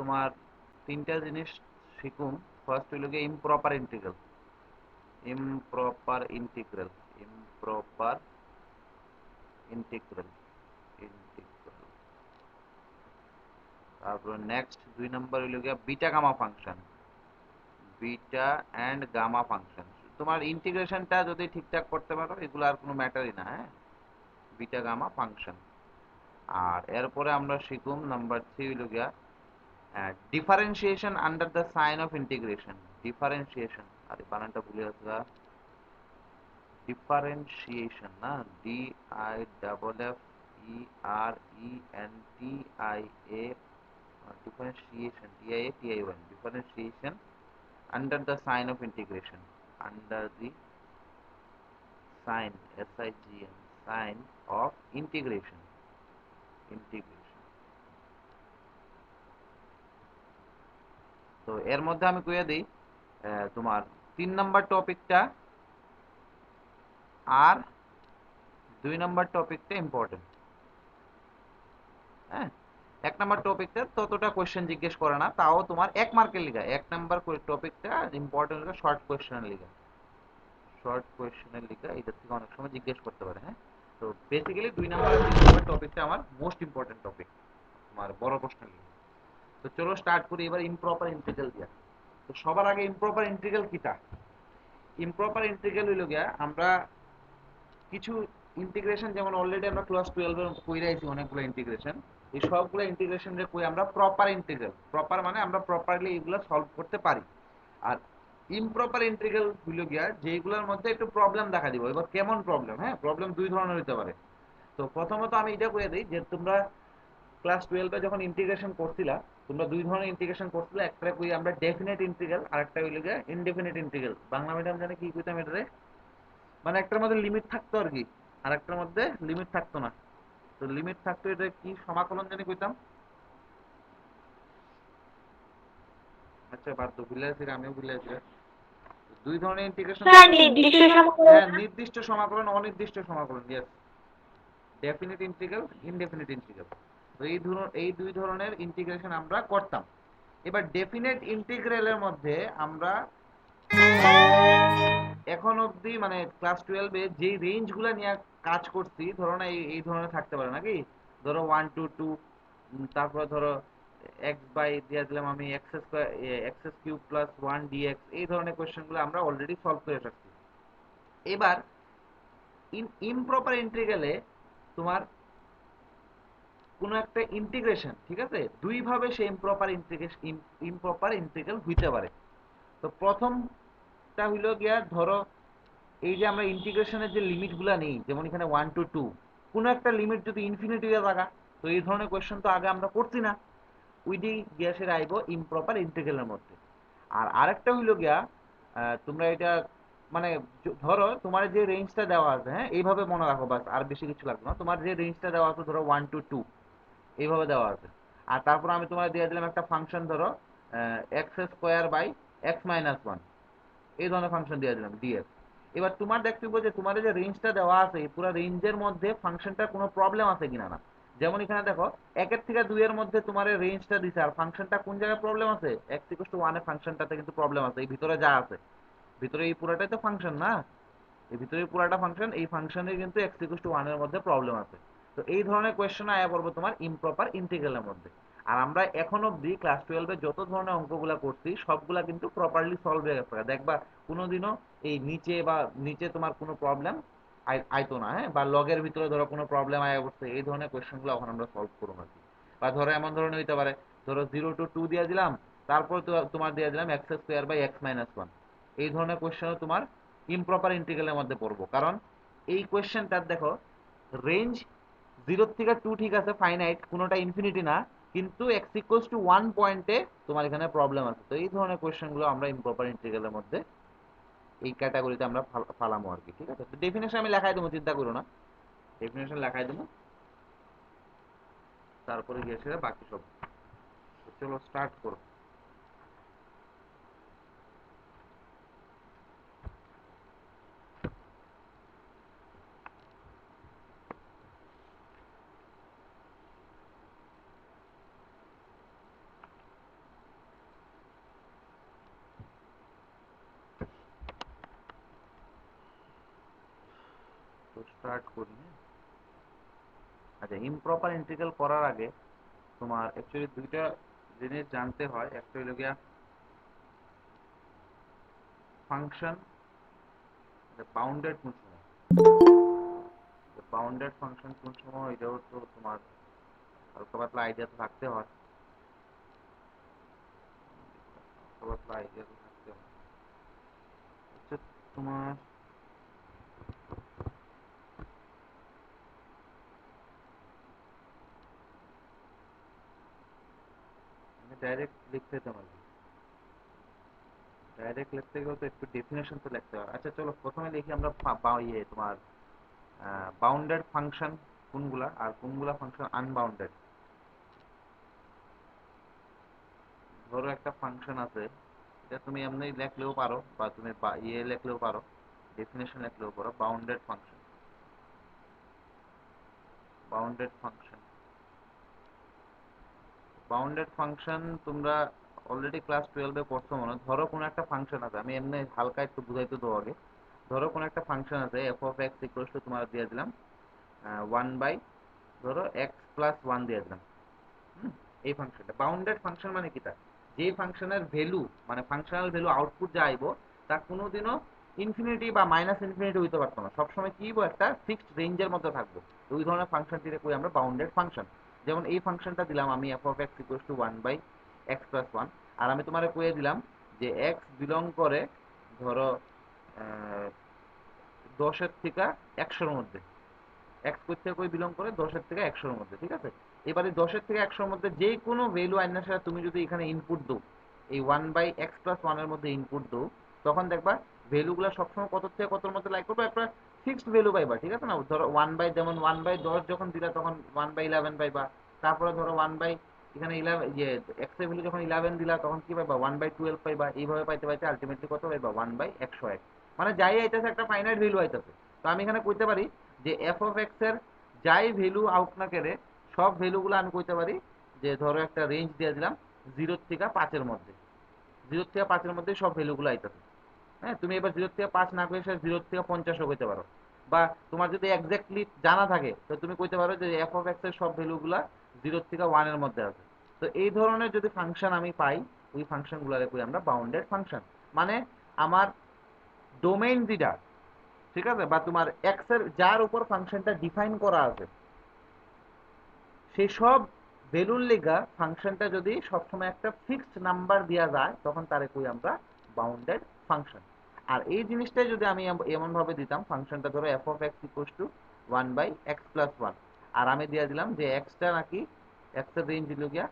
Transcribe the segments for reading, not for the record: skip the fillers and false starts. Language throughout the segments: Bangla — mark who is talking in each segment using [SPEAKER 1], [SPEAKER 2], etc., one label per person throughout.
[SPEAKER 1] তোমার তিনটা জিনিস শিখুম। ফার্স্ট হইল গিয়ে improper integral. Improper integral improper integral integral তারপর নেক্সট 2 নম্বর হইল গিয়ে beta gamma function. Beta and gamma function. তোমার ইন্টিগ্রেশনটা যদি ঠিকঠাক করতে পারো এগুলো আর কোনো ম্যাটারই না। হ্যাঁ, বিটা গামা ফাংশন। আর এরপরে আমরা শিখুম নাম্বার 3 হইল গিয়া differentiation under the sign of integration. Differentiation, আরে বানানটা ভুলে যাচ্ছি। ডিফারেন্সিয়েশন না, DIFFERENTIA, differentiation, DIATION, differentiation under the sign of integration. Under the sign, SIGN, sign of integration. Integration. তো এর মধ্যে আমি কইয়া দিই তোমার 3 নম্বর টপিকটা আর 2 নম্বর টপিকটা ইম্পর্টেন্ট। হ্যাঁ, 1 নম্বর টপিকটা ততটা কোয়েশ্চেন জিজ্ঞেস করে না, তাও তোমার 1 মার্কের লিগা 1 নম্বর টপিকটা ইম্পর্টেন্ট লিগা, শর্ট কোয়েশ্চেনের লিগা। শর্ট কোয়েশ্চেনের লিগা এটা থেকে অনেক সময় জিজ্ঞেস করতে পারে। হ্যাঁ, তো বেসিক্যালি 2 নম্বর আর 3 নম্বর টপিকটা আমার মোস্ট ইম্পর্টেন্ট টপিক তোমার বড় প্রশ্নের লিগে। তো চলো স্টার্ট করি এবার ইমপ্রপার ইন্টিগ্রাল দিয়া। তো সবার আগে ইমপ্রপার ইন্টিগ্রাল কিটা? ইমপ্রপার ইন্টিগ্রাল হইল গিয়া আমরা কিছু ইন্টিগ্রেশন, যেমন অলরেডি আমরা ক্লাস 12 এর কইরা আইছি অনেকগুলো ইন্টিগ্রেশন। এই সবগুলো ইন্টিগ্রেশন যে কই আমরা প্রপার ইন্টিগ্রাল। প্রপার মানে আমরা প্রপারলি এগুলো সলভ করতে পারি। আর ইমপ্রপার ইন্টিগ্রাল হইল গিয়া যেগুলোর মধ্যে একটু প্রবলেম দেখা দিব। এবার কেমন প্রবলেম? হ্যাঁ, প্রবলেম 2 ধরনের হইতে পারে। তো প্রথমত আমি এটা কইয়া দিই যে তোমরা ক্লাস 12 যখন ইন্টিগ্রেশন করছিলা, তোমরা 2 ধরনের ইন্টিগ্রেশন করছিলা। একটা কই আমরা ডেফিনিট ইন্টিগ্রাল, আর একটা হইল গিয়া ইনডেফিনিট ইন্টিগ্রাল। বাংলা মিডিয়াম জানে কি কইতাম এটারে, মানে একটার মধ্যে লিমিট থাকতো আর কি, আর একটার মধ্যে লিমিট থাকতো না। তো লিমিট থাকতো, এটা কি সমাকলন জানি কইতাম। আচ্ছা বাদ দাও, ভুলে গেছি, আমিও ভুলে গেছি। 2 ধরনের ইন্টিগ্রেশন।
[SPEAKER 2] স্যার নির্দিষ্ট সমাকলন।
[SPEAKER 1] হ্যাঁ, নির্দিষ্ট সমাকলন, অনির্দিষ্ট সমাকলন। Yes, definite integral, indefinite integral. তো এই 2 ধরনের ইন্টিগ্রেশন আমরা করতাম। এবার ডেফিনিট ইন্টিগ্রালের মধ্যে আমরা এখন অবধি মানে ক্লাস 12-এ যে রেঞ্জগুলো নিয়ে কাজ করছি, ধরো না এই ধরনের থাকতে পারে নাকি, ধরো 1 to 2, তারপর ধরো x বাই দিয়ে দিলাম আমি x square, x cube plus 1 dx, এই ধরনের কোশ্চেনগুলো আমরা অলরেডি সলভ করে রাখছি। এবার ইমপ্রপার ইন্টিগ্রালে তোমার কোনো একটা ইন্টিগ্রেশন, ঠিক আছে, দুইভাবে সে ইমপ্রপার ইন্টিগ্রাল হইতে পারে। তো প্রথমটা হইল গিয়া, ধরো এই যে আমরা ইন্টিগ্রেশনের যে লিমিটগুলো নেই, যেমন এখানে 1 to 2, কোনো একটা লিমিট যদি ইনফিনিটি থাকা, তো এই ধরনের কোয়েশ্চেন তো আগে আমরা করছি না, ওইটি গ্যাসের আইব ইমপ্রপার ইন্টিগ্রালের মধ্যে। আর আরেকটা হইল গিয়া তোমরা এটা মানে ধরো তোমার যে রেঞ্জটা দেওয়া আছে, হ্যাঁ এইভাবে মনে রাখো, বাস আর বেশি কিছু লাগবে না। তোমার যে রেঞ্জটা দেওয়া আছে ধরো 1 to 2 এইভাবে দেওয়া আছে, আর তারপর আমি তোমার দিয়ে দিলাম একটা ফাংশন, ধরো x square by x minus 1, এই ধরনের ফাংশন দিয়ে দিলাম ডিএক্স। এবার তোমার দেখতে হবে যে তোমার যে রেঞ্জটা দেওয়া আছে এই পুরো রেঞ্জের মধ্যে ফাংশনটার কোনো প্রবলেম আছে কিনা না। যেমন এখানে দেখো 1 থেকে 2 এর মধ্যে তোমার রেঞ্জটা দিছে, আর ফাংশনটা কোন জায়গায় প্রবলেম আছে, x = 1 এর ফাংশনটাতে কিন্তু প্রবলেম আছে। এই ভিতরে যা আছে, ভিতরে এই পুরাটাই তো ফাংশন না, এই ভিতরে পুরাটা ফাংশন, এই ফাংশনে কিন্তু x = 1 এর মধ্যে প্রবলেম আছে। তো এই ধরনের কোয়েশ্চেন আয়া পড়বে তোমার ইমপ্রপার ইন্টিগ্রালের মধ্যে। আর আমরা এখন অবধি ক্লাস 12-এ যত ধরনের অঙ্কগুলা করছি সবগুলা কিন্তু প্রপারলি সলভ হয়ে গেছে। দেখবা কোনোদিনও এই নিচে তোমার কোনো প্রবলেম আইতো না। হ্যাঁ, বা লগের ভিতরে ধরো কোনো প্রবলেম আয়া পড়ছে, এই ধরনের কোয়েশ্চেনগুলো এখন আমরা সলভ করবো আর কি। বা ধরো এমন ধরনের হইতে পারে, ধরো 0 to 2 দিয়ে দিলাম, তারপর তোমার দিয়ে দিলাম x square by x minus 1, এই ধরনের কোয়েশ্চেনও তোমার ইমপ্রপার ইন্টিগ্রালের মধ্যে পড়বো। কারণ এই কোয়েশ্চেনটার দেখো রেঞ্জ 0 থেকে 2 ঠিক আছে, ফাইনাইট, কোনোটা ইনফিনিটি না, কিন্তু x = 1 পয়েন্টে তোমার এখানে প্রবলেম আছে। তো এই ধরনের কোয়েশ্চেনগুলো আমরা ইমপ্রপার ইন্টিগ্রালের মধ্যে এই ক্যাটাগরিতে আমরা ফালামো আর কি। ঠিক আছে, তো ডেফিনেশন আমি লেখাই দেবো, চিন্তা করো না, ডেফিনেশন লেখাই দেবো, তারপরে গিয়ে সেটা বাকি সব। চলো স্টার্ট করো। স্টার্ট করি। আচ্ছা, ইমপ্রপার ইন্টিগ্রাল করার আগে তোমার অ্যাকচুয়ালি দুইটা জিনিস জানতে হয়। একটা হলো গিয়া ফাংশন, বাউন্ডেড কোন সময়, বাউন্ডেড ফাংশন কোন সময়, এটাও তো তোমার হালকা পাতলা আইডিয়া তো থাকতে হয়। হালকা পাতলা আইডিয়া তো থাকতে হয়। আচ্ছা, তোমার ডাইরেক্ট লিখতে তো পারবে, ডাইরেক্ট লিখতে গেলে তো একটু ডেফিনেশন তো লিখতে হয়। আচ্ছা চলো প্রথমে লিখি আমরা তোমার বাউন্ডেড ফাংশন কোনগুলা আর কোনগুলা ফাংশন আনবাউন্ডেড। ধরো একটা ফাংশন আছে, এটা তুমি এমনি লিখলেও পারো বা তুমি লিখলেও পারো, ডেফিনেশন লিখলেও পারো। Bounded function, bounded function, bounded function তোমরা অলরেডি ক্লাস 12 এ পড়ছো মনে হয়। ধরো কোন একটা ফাংশন আছে, আমি এমনি হালকা একটু বুঝাইতে দেবো আগে। ধরো কোন একটা ফাংশন আছে, F of x equals two তোমার দিয়ে দিলাম 1 বাই ধরো এক্স প্লাস 1 দিয়ে দিলাম। হুম, এই ফাংশনটা বাউন্ডেড ফাংশন মানে কি? তা যে ফাংশনের ভ্যালু মানে ফাংশনাল ভ্যালু আউটপুট যা আইবো তা কোনোদিনও ইনফিনিটি বা মাইনাস ইনফিনিটি হইতে পারতো না, সবসময় কি হইবো একটা ফিক্সড রেঞ্জের মধ্যে থাকবো। তো ওই ধরনের ফাংশনটিকে কই আমরা বাউন্ডেড ফাংশন। যেমন এই ফাংশনটা দিলাম আমি F of x equals two 1/x+1, আর আমি তোমারে কয়ে দিলাম যে এক্স বিলং করে ধরো 10-এর থেকে 100-এর মধ্যে। এক্স কই থেকে কই বিলং করে 10-এর থেকে 100-এর মধ্যে, ঠিক আছে? এবারে 10-এর থেকে 100-এর মধ্যে যে কোনো ভ্যালু আইনার সাথে তুমি যদি এখানে ইনপুট দাও, এই 1/x+1 এর মধ্যে ইনপুট দাও, তখন দেখবা ভ্যালুগুলো সবসময় কত থেকে কতর মধ্যে লাইক করবে, একটা ফিক্সড ভ্যালু পাইবা, ঠিক আছে না? ধরো 1 বাই, যেমন 1/10 যখন দিলা তখন 1/11 পাইবা। তারপরে ধরো 1 বাই এখানে 11 ইয়ে এক্স এর ভ্যালু যখন 11 দিলা তখন কি পাইবা 1/12 পাইবা। এইভাবে পাইতে পাইতে আলটিমেটলি কত পাইবা 1/101। মানে যাই আইতেছে একটা ফাইনাইট ভ্যালু আইতেছে। তো আমি এখানে কইতে পারি যে এফ অফ এক্স এর যাই ভ্যালু আউট না কেড়ে সব ভ্যালুগুলো আমি কইতে পারি যে ধরো একটা রেঞ্জ দিয়ে দিলাম 0 থেকে 5-এর মধ্যে, 0 থেকে 5-এর মধ্যে সব ভ্যালুগুলো আইতেছে। হ্যাঁ, তুমি এবার 0 থেকে 5 না করে 0 থেকে 50-ও কইতে পারো। বা তোমার যদি এক্স্যাক্টলি জানা থাকে তো তুমি কইতে পারো যে এফ অফ এক্স এর সব ভ্যালুগুলা 0 থেকে 1 এর মধ্যে আছে। তো এই ধরনের যদি ফাংশন আমি পাই, ওই ফাংশনগুলোরে কই আমরা বাউন্ডেড ফাংশন। মানে আমার ডোমেইন যেটা, ঠিক আছে, বা তোমার এক্স এর যার উপর ফাংশনটা ডিফাইন করা আছে সেই সব ভ্যালুর লেগা ফাংশনটা যদি সবসময় একটা ফিক্সড নাম্বার দেওয়া যায় তখন তারে কই আমরা বাউন্ডেড ফাংশন। আর এই জিনিসটাই যদি আমি এমন ভাবে দিতাম, ফাংশনটা ধরো F of x equals two 1/x+1, আর আমি দিয়ে দিলাম যে এক্সটা নাকি এক্স এর রেঞ্জ দিল গিয়া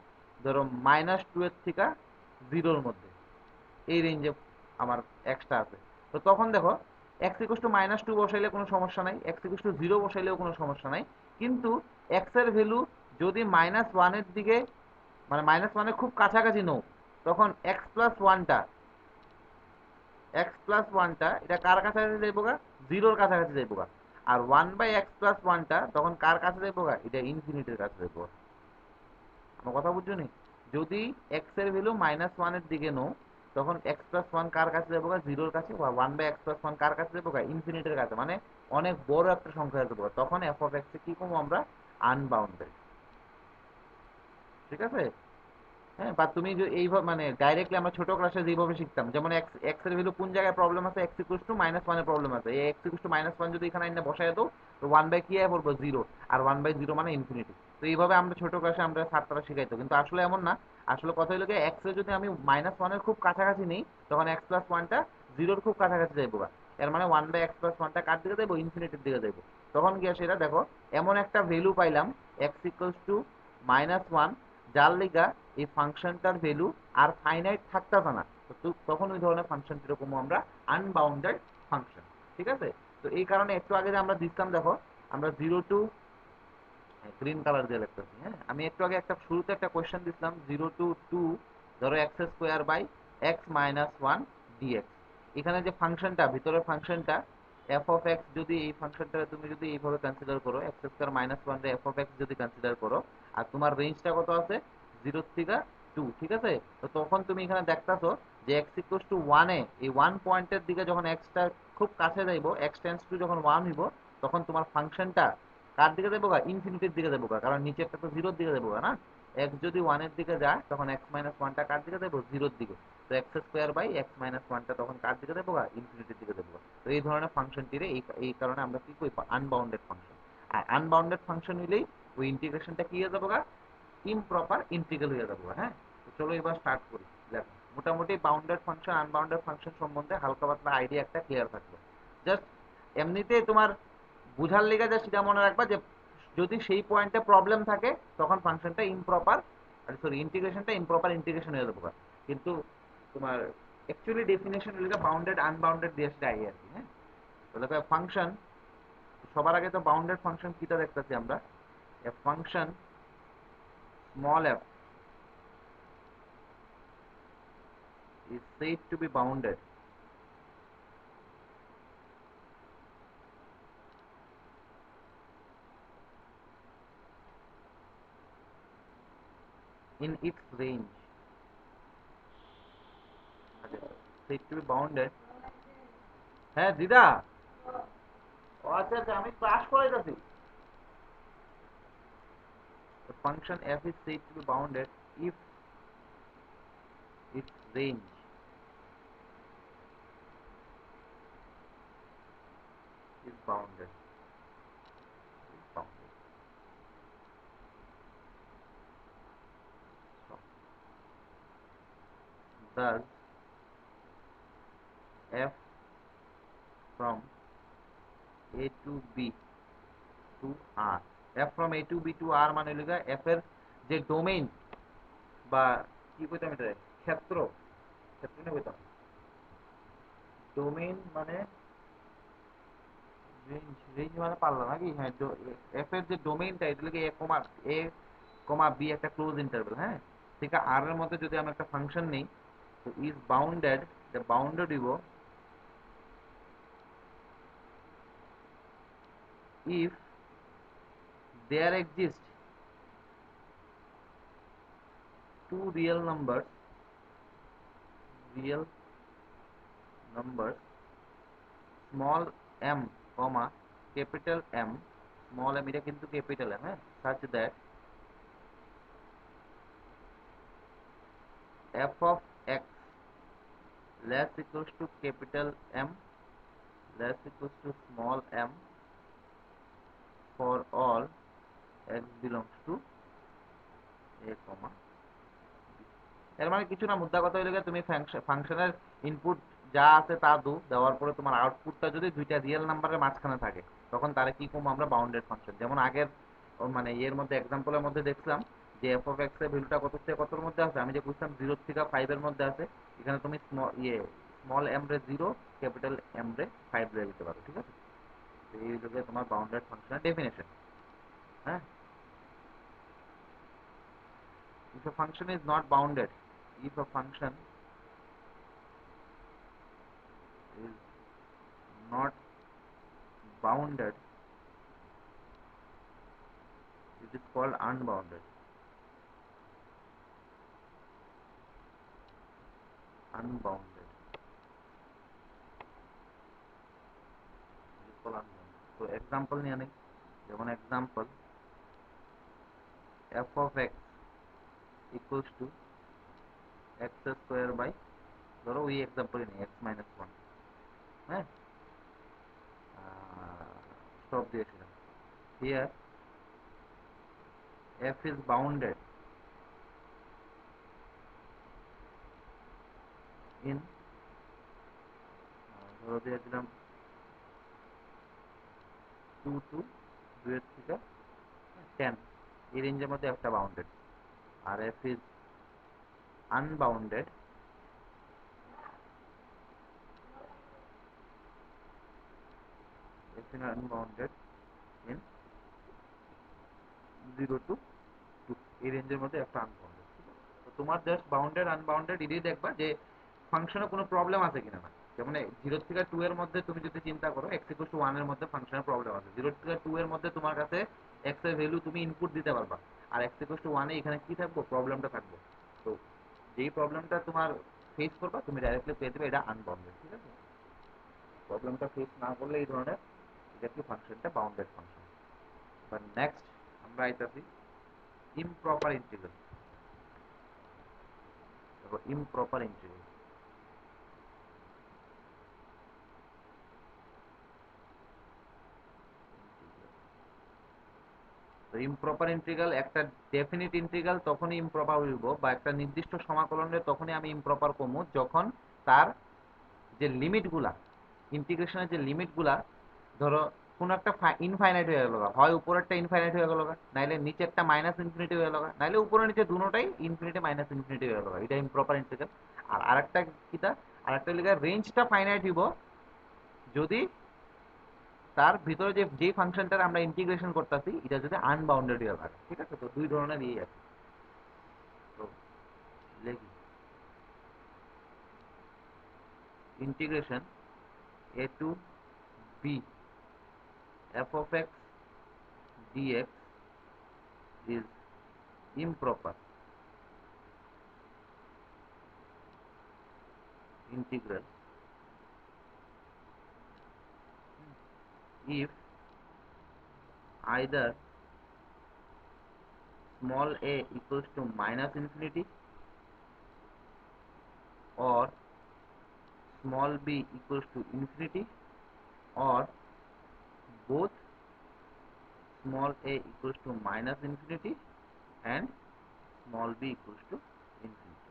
[SPEAKER 1] ধরো -2 এর থেকে 0-এর মধ্যে, এই রেঞ্জে আমার এক্সটা আছে। তো তখন দেখো এক্স ইকুয়ালস টু -2 বসাইলে কোনো সমস্যা নাই, এক্স ইকুয়ালস টু 0 বসাইলেও কোনো সমস্যা নাই। কিন্তু এক্স এর ভ্যালু যদি -1-এর দিকে মানে -1-এর খুব কাছাকাছি নো, তখন এক্স প্লাস ওয়ানটা এটা কার কাছাকাছি যাইব গা? 0-এর কাছাকাছি যাইব গা। আর 1/x+1টা তখন কার কাছে যাইব গা? এটা ইনফিনিটির কাছে যাইব। আমার কথা বুঝছো নি? যদি এক্স এর ভ্যালু -1-এর দিকে নো, তখন x+1 কার কাছে যাবো? 0-এর কাছে। বা 1/x+1 কার কাছে যাবো? ইনফিনিটির কাছে, মানে অনেক বড় একটা সংখ্যা যাবো। তখন এফ অফ এক্স কি করবো আমরা? আনবাউন্ডেড, ঠিক আছে? হ্যাঁ, বা তুমি যে এইভাবে মানে ডাইরেক্টলি আমরা ছোট ক্লাসে যেভাবে শিখতাম, যেমন এক্স এক্স এর ভ্যালু কোন জায়গায় প্রবলেম আছে, এক্স ইকুয়ালস টু -1 এর প্রবলেম আছে, এই এক্স ইকুয়ালস টু -1 যদি এখানে এনে বসায় দাও তো 1/, কি আয় পড়বো? 0। আর 1/0 মানে ইনফিনিটি। তো এইভাবে আমরা ছোট ক্লাসে আমরা ছাত্ররা শিখাইতো, কিন্তু আসলে এমন না। আসলে কথা হলো কি, এক্স এর যদি আমি -1 এর খুব কাছাকাছি নেই তখন x+1টা 0-এর খুব কাছাকাছি যাইবো গা। এর মানে 1/x+1টা কার দিকে যাইবো? ইনফিনিটির দিকে যাইবো। তখন গিয়ে সেটা দেখো এমন একটা ভ্যালু পাইলাম এক্স ইকুয়ালস টু -1, যার লিগা এই ফাংশনটার ভ্যালু আর ফাইনাইট থাকতেছে না। তো তখন ওই ধরনের ফাংশন যেরকম আমরা আনবাউন্ডেড ফাংশন, ঠিক আছে? তো এই কারণে একটু আগে যে আমরা দিতাম দেখো, আমরা 0 টু গ্রিন কালার দিয়ে লিখতেছি। হ্যাঁ, আমি একটু আগে একটা শুরুতে একটা কোয়েশ্চেন দিছিলাম 0 টু 2 ধরো x² / x - 1 dx। এখানে যে ফাংশনটা ভিতরের ফাংশনটা এফ অফ এক্স, যদি এই ফাংশনটা তুমি যদি এইভাবে কনসিডার করো, x² - 1 রে এফ অফ এক্স যদি কনসিডার করো, আর তোমার রেঞ্জটা কত আছে? 0 থেকে 2, ঠিক আছে? তো তখন তুমি এখানে দেখতাছো যে x = 1 এ এই 1 পয়েন্টের দিকে যখন এক্সটা খুব কাছে যাইবো, x টেন্ডস টু যখন 1 হইব, তখন তোমার ফাংশনটা কার দিকে যাবো গা, ইনফিনিটির দিকে যাবো গা, কারণ নিচেরটা তো জিরোর দিকে যাবো গা না। এক্স যদি ওয়ানের দিকে যায় তখন এক্স মাইনাস ওয়ানটা কার দিকে যাবো, জিরোর দিকে। তো x square by x minus ওয়ানটা তখন কার দিকে যাবো গা, ইনফিনিটির দিকে যাবো গা। তো এই ধরনের ফাংশনটিরে এই কারণে আমরা কি করি, আনবাউন্ডেড ফাংশন। আর আনবাউন্ডেড ফাংশন হইলেই ওই ইন্টিগ্রেশনটা কি হয়ে যাবো গা, ইমপ্রপার ইন্টিগ্রাল হয়ে যাবো গা। হ্যাঁ, তো চলো এবার স্টার্ট করি। দেখো মোটামুটি বাউন্ডেড ফাংশন আনবাউন্ডেড ফাংশন সম্বন্ধে হালকা পাতলা আইডিয়া একটা ক্লিয়ার থাকবে। জাস্ট এমনিতে তোমার বুঝার লেগে জাস্ট এটা মনে রাখবা যে যদি সেই পয়েন্টে প্রবলেম থাকে তখন ফাংশনটা ইমপ্রপার, সরি ইন্টিগ্রেশনটা ইমপ্রপার ইন্টিগ্রেশন হয়ে যাবে। কিন্তু তোমার অ্যাকচুয়ালি ডেফিনেশন হলো বাউন্ডেড আনবাউন্ডেড দিয়ে সেটা আইডিয়া আর কি। হ্যাঁ, তাহলে ফাংশন, সবার আগে তো বাউন্ডেড ফাংশন কিটা দেখতেছি আমরা। A function small f is said to be bounded in its range. Said to be bounded. হ্যাঁ দিদা, ও আচ্ছা আচ্ছা, আমি ক্লাস করে যাচ্ছি। The function f is said to be bounded if its range is bounded. Is bounded. So, thus f from a to b to r, f from a to b to r মানে হলো f এর যে ডোমেইন বা কি কইতাম এটা, ক্ষেত্র, ক্ষেত্র না কইতাম, ডোমেইন মানে রেঞ্জ, রেঞ্জ মানে পারলা নাকি। হ্যাঁ, এফ এর যে ডোমেইনটা এটা লাগে এ কমা বি একটা ক্লোজ ইন্টারভ্যাল। হ্যাঁ, ঠিক আছে, আর এর মধ্যে যদি আমরা একটা ফাংশন নেই, তো ইজ বাউন্ডেড, বাউন্ডেড দিব if there exist two real numbers small m comma capital M, small m এটা কিন্তু capital M, হ্যাঁ, such that f of x less equals to capital M less equals to small m for all x belongs to a comma। এর মানে কিছু না, মুদ্রা কথা হইলে তুমি ফাংশনের ইনপুট যা আছে তা দেওয়ার পরে তোমার আউটপুটটা যদি দুইটা রিয়েল নাম্বারের মাঝখানে থাকে তখন তারে কি কম আমরা বাউন্ডেড ফাংশন। যেমন আগের মানে এর মধ্যে এক্সাম্পলের মধ্যে দেখলাম যে এফ অফ এক্স এর ভ্যালুটা কত থেকে কতর মধ্যে আছে, আমি যে বুঝলাম 0 থেকে 5 এর মধ্যে আছে। এখানে তুমি স্মল এম রে 0, ক্যাপিটাল এম রে 5 ধরে দিতে পারো। ঠিক আছে, তো এই হলো তোমার বাউন্ডেড ফাংশনের ডেফিনেশন। হ্যাঁ, if a function is not bounded, if a function is not bounded, it is called unbounded। Unbounded, it is called unbounded। So example নিয়ে নেই, যেমন example f of x equals to x square by, ধরো ওই এক্সাম্পল নেই x minus 1। হ্যাঁ, স্টপ দিয়েছিলাম। here f is bounded in, ধরো দিয়েছিলাম 2 to 2 এর থেকে 10, এই রেঞ্জের মধ্যে একটা বাউন্ডেড। আর f is unbounded f is unbounded in 0 to 2, এই রেঞ্জের মধ্যে একটা আনবাউন্ডেড। তো তোমার জাস্ট বাউন্ডেড আনবাউন্ডেড এটাই দেখবা যে ফাংশনে কোনো প্রবলেম আছে কিনা না। যেমন 0 থেকে 2 এর মধ্যে তুমি যদি চিন্তা করো x ইকুয়াল টু 1 এর মধ্যে ফাংশনের প্রবলেম আছে, 0 থেকে 2 এর মধ্যে তোমার কাছে x এর ভ্যালু তুমি ইনপুট দিতে পারবা, আর x ইকুয়াল টু 1 এ এখানে কি থাকবো, প্রবলেমটা থাকবো। তো যেই প্রবলেমটা তোমার ফেস করবা তুমি ডাইরেক্টলি পেয়ে যাবে এটা আনবাউন্ডেড। ঠিক আছে, প্রবলেমটা ফেস না করলে এই ধরনের এটা কি ফাংশনটা বাউন্ডেড ফাংশন। এবার নেক্সট আমরা আইতাছি ইমপ্রপার ইন্টিগ্রাল। দেখো ইমপ্রপার ইন্টিগ্রাল, তো ইমপ্রপার ইন্টিগ্রাল একটা ডেফিনিট ইন্টিগ্রাল তখনই ইমপ্রপার হইব, বা একটা নির্দিষ্ট সমাকলনের তখনই আমি ইমপ্রপার কমু যখন তার যে লিমিটগুলা, ইন্টিগ্রেশনের যে লিমিটগুলা, ধরো কোন একটা ইনফাইনাইট হয়ে গেল, হয় উপরেরটা ইনফাইনাইট হয়ে গেল, নাইলে নিচেরটা মাইনাস ইনফিনিটি হয়ে গেল, নাইলে উপরে নিচে দুটোটাই ইনফিনিটি মাইনাস ইনফিনিটি হয়ে গেল, এটা ইমপ্রপার ইন্টিগ্রাল। আর আরেকটা কিটা, আরেকটা লিখা রেঞ্জটা ফাইনাইট হইব যদি তার ভিতরে যে যে ফাংশনটার আমরা ইন্টিগ্রেশন করতেছি এটা যদি আনবাউন্ডেড হয়ে থাকে। ঠিক আছে, তো দুই ধরনের ইয়ে আছে। তো লিখি integration a to b f of x dx is improper integral if either small a equals to minus infinity or small b equals to infinity, or both small a equals to minus infinity and small b equals to infinity।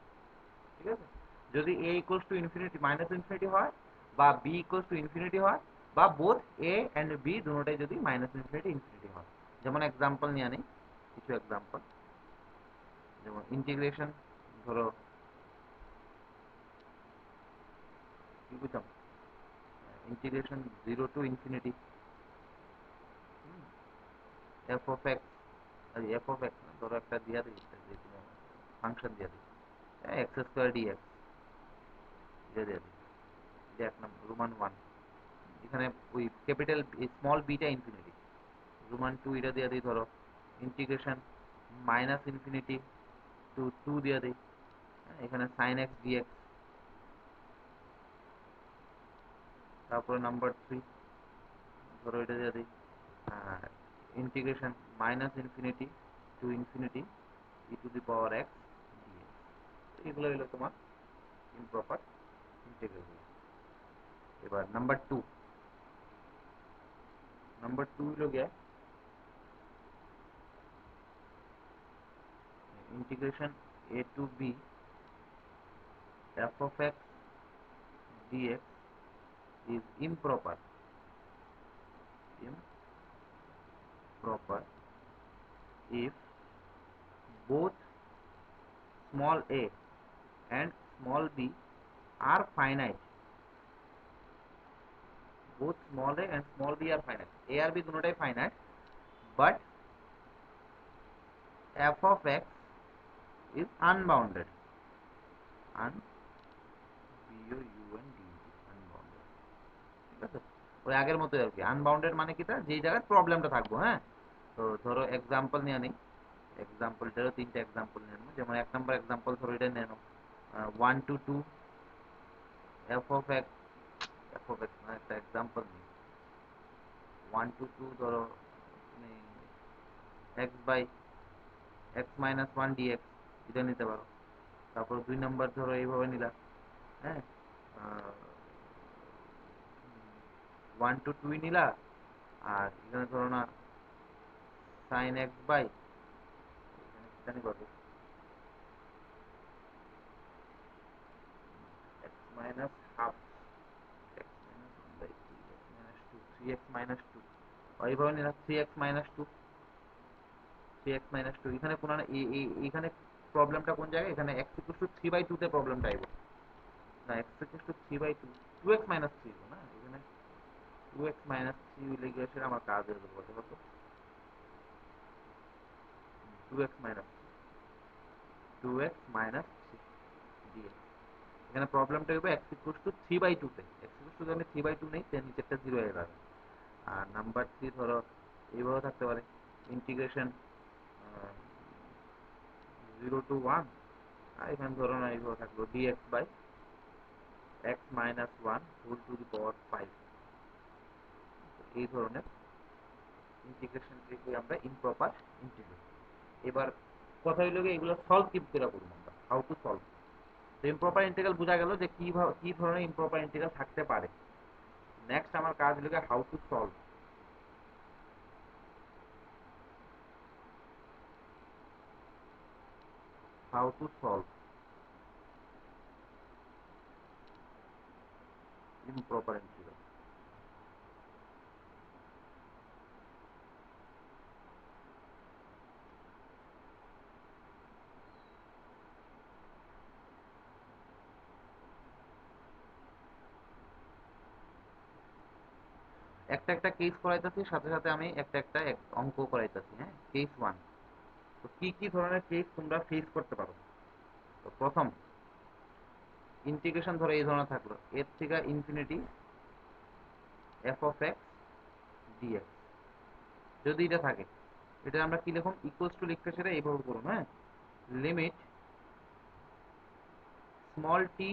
[SPEAKER 1] ঠিক আছে, যদি a equals to infinity minus infinity হয়, বা b equals to infinity হয়, বা both a and b দুটোটাই যদি minus infinity infinity হয়। যেমন এক্সাম্পল নিয়ে নেই, কিছু এক্সাম্পল, যেমন ইন্টিগ্রেশন, ধরো কি বুঝলাম, integration 0 to infinity f of x, f of x ধরো একটা দিয়া দিই, যে কোনো ফাংশন দিয়া দিই, x স্কয়ার dx দিয়ে দিয়া দিই, এটা এক নম্বর রোমান 1। এখানে ওই capital small beta infinity, Roman 2 এটা দিয়ে দিই, ধরো ইন্টিগ্রেশন মাইনাস ইনফিনিটি টু 2 দিয়ে দিই, এখানে সাইন এক্স ডিএক্স। তারপরে নাম্বার 3 ধরো এটা দিয়ে দিই, integration minus infinity to infinity e to the power x dx. এগুলো হলো তোমার ইমপ্রপার ইন্টিগ্রাল। এবার নাম্বার 2 হলো গিয়া integration a to b f of x dx is improper if both small a and small b are finite। both small a and small b are finite, a R b দুটোটাই finite, but f of x is unbounded, unbounded। ঠিক আছে, ওই আগের মতোই আর কি। আনবাউন্ডেড মানে কিটা, যেই জায়গায় প্রবলেমটা থাকবো। হ্যাঁ, তো ধরো এক্সাম্পল নিয়ে নিই, এক্সাম্পলটারও তিনটা এক্সাম্পল নিয়ে নেবো। যেমন এক নম্বর এক্সাম্পল ধরো এটা নিয়ে নাও, 1 to 2 f of x, f of x না, একটা এক্সাম্পল নিই, 1 to 2 ধরো তুমি x by x minus 1 dx এটা নিতে পারো। তারপর 2 নম্বর ধরো এইভাবে নিলা, হ্যাঁ, 1 to 2 নিলা, আর এখানে ধরো না সাইন এক্স বাই, এখানে কি জানি কত, x minus half, x minus 1 by 3, x minus 2, 3x minus 2, এইভাবে নিলাম 3x মাইনাস 2, 3x মাইনাস 2। এখানে কোন এখানে প্রবলেমটা কোন জায়গায়, এখানে x ইকুয়াল টু 3/2 তে প্রবলেমটা আইব না, x equal to 3/2, 2x minus 3 না, এখানে 2x মাইনাস 3 হইলে গিয়ে সেটা আমার কাজ হয়ে যাবে কত, 2x minus 2x minus 3 dx। এখানে প্রবলেমটা হবে x ইকুয়াল টু 3/2 তে, x ইকুয়াল টু আমি 3/2 নেই, তে নিচেরটা 0 হয়ে যাবে। আর নাম্বার 3 ধরো এইভাবে থাকতে পারে, ইন্টিগ্রেশন 0 to 1, আর এখানে ধরো না এইভাবে থাকলো dx by x minus 1 whole to the power 5। এই ধরনের ইন্টিগ্রেশন ট্রিকে আমরা ইমপ্রপার ইন্টিগ্রেশন। এবার কথা হইল গিয়ে এগুলো সলভ কি করে করব আমরা, হাউ টু সলভ। তো ইমপ্রপার ইন্টিগ্রাল বোঝা গেল যে কি ধরনের ইমপ্রপার ইন্টিগ্রাল থাকতে পারে। নেক্সট আমার কাজ হলো how to solve. How to solve improper integral. একটা একটা কেস করাইতেছি, সাথে সাথে আমি একটা একটা অঙ্ক করাইতেছি। হ্যাঁ, কেস ওয়ান। তো কি কি ধরনের কেস তোমরা ফেস করতে পারো। তো প্রথম ইন্টিগ্রেশন ধরো এই ধরনের থাকলো, এর থেকে infinity f of x dx, যদি এটা থাকে, এটা আমরা কি লিখুন, ইকুয়ালস টু লিখতে সেটা এইভাবে করুন। হ্যাঁ, limit small t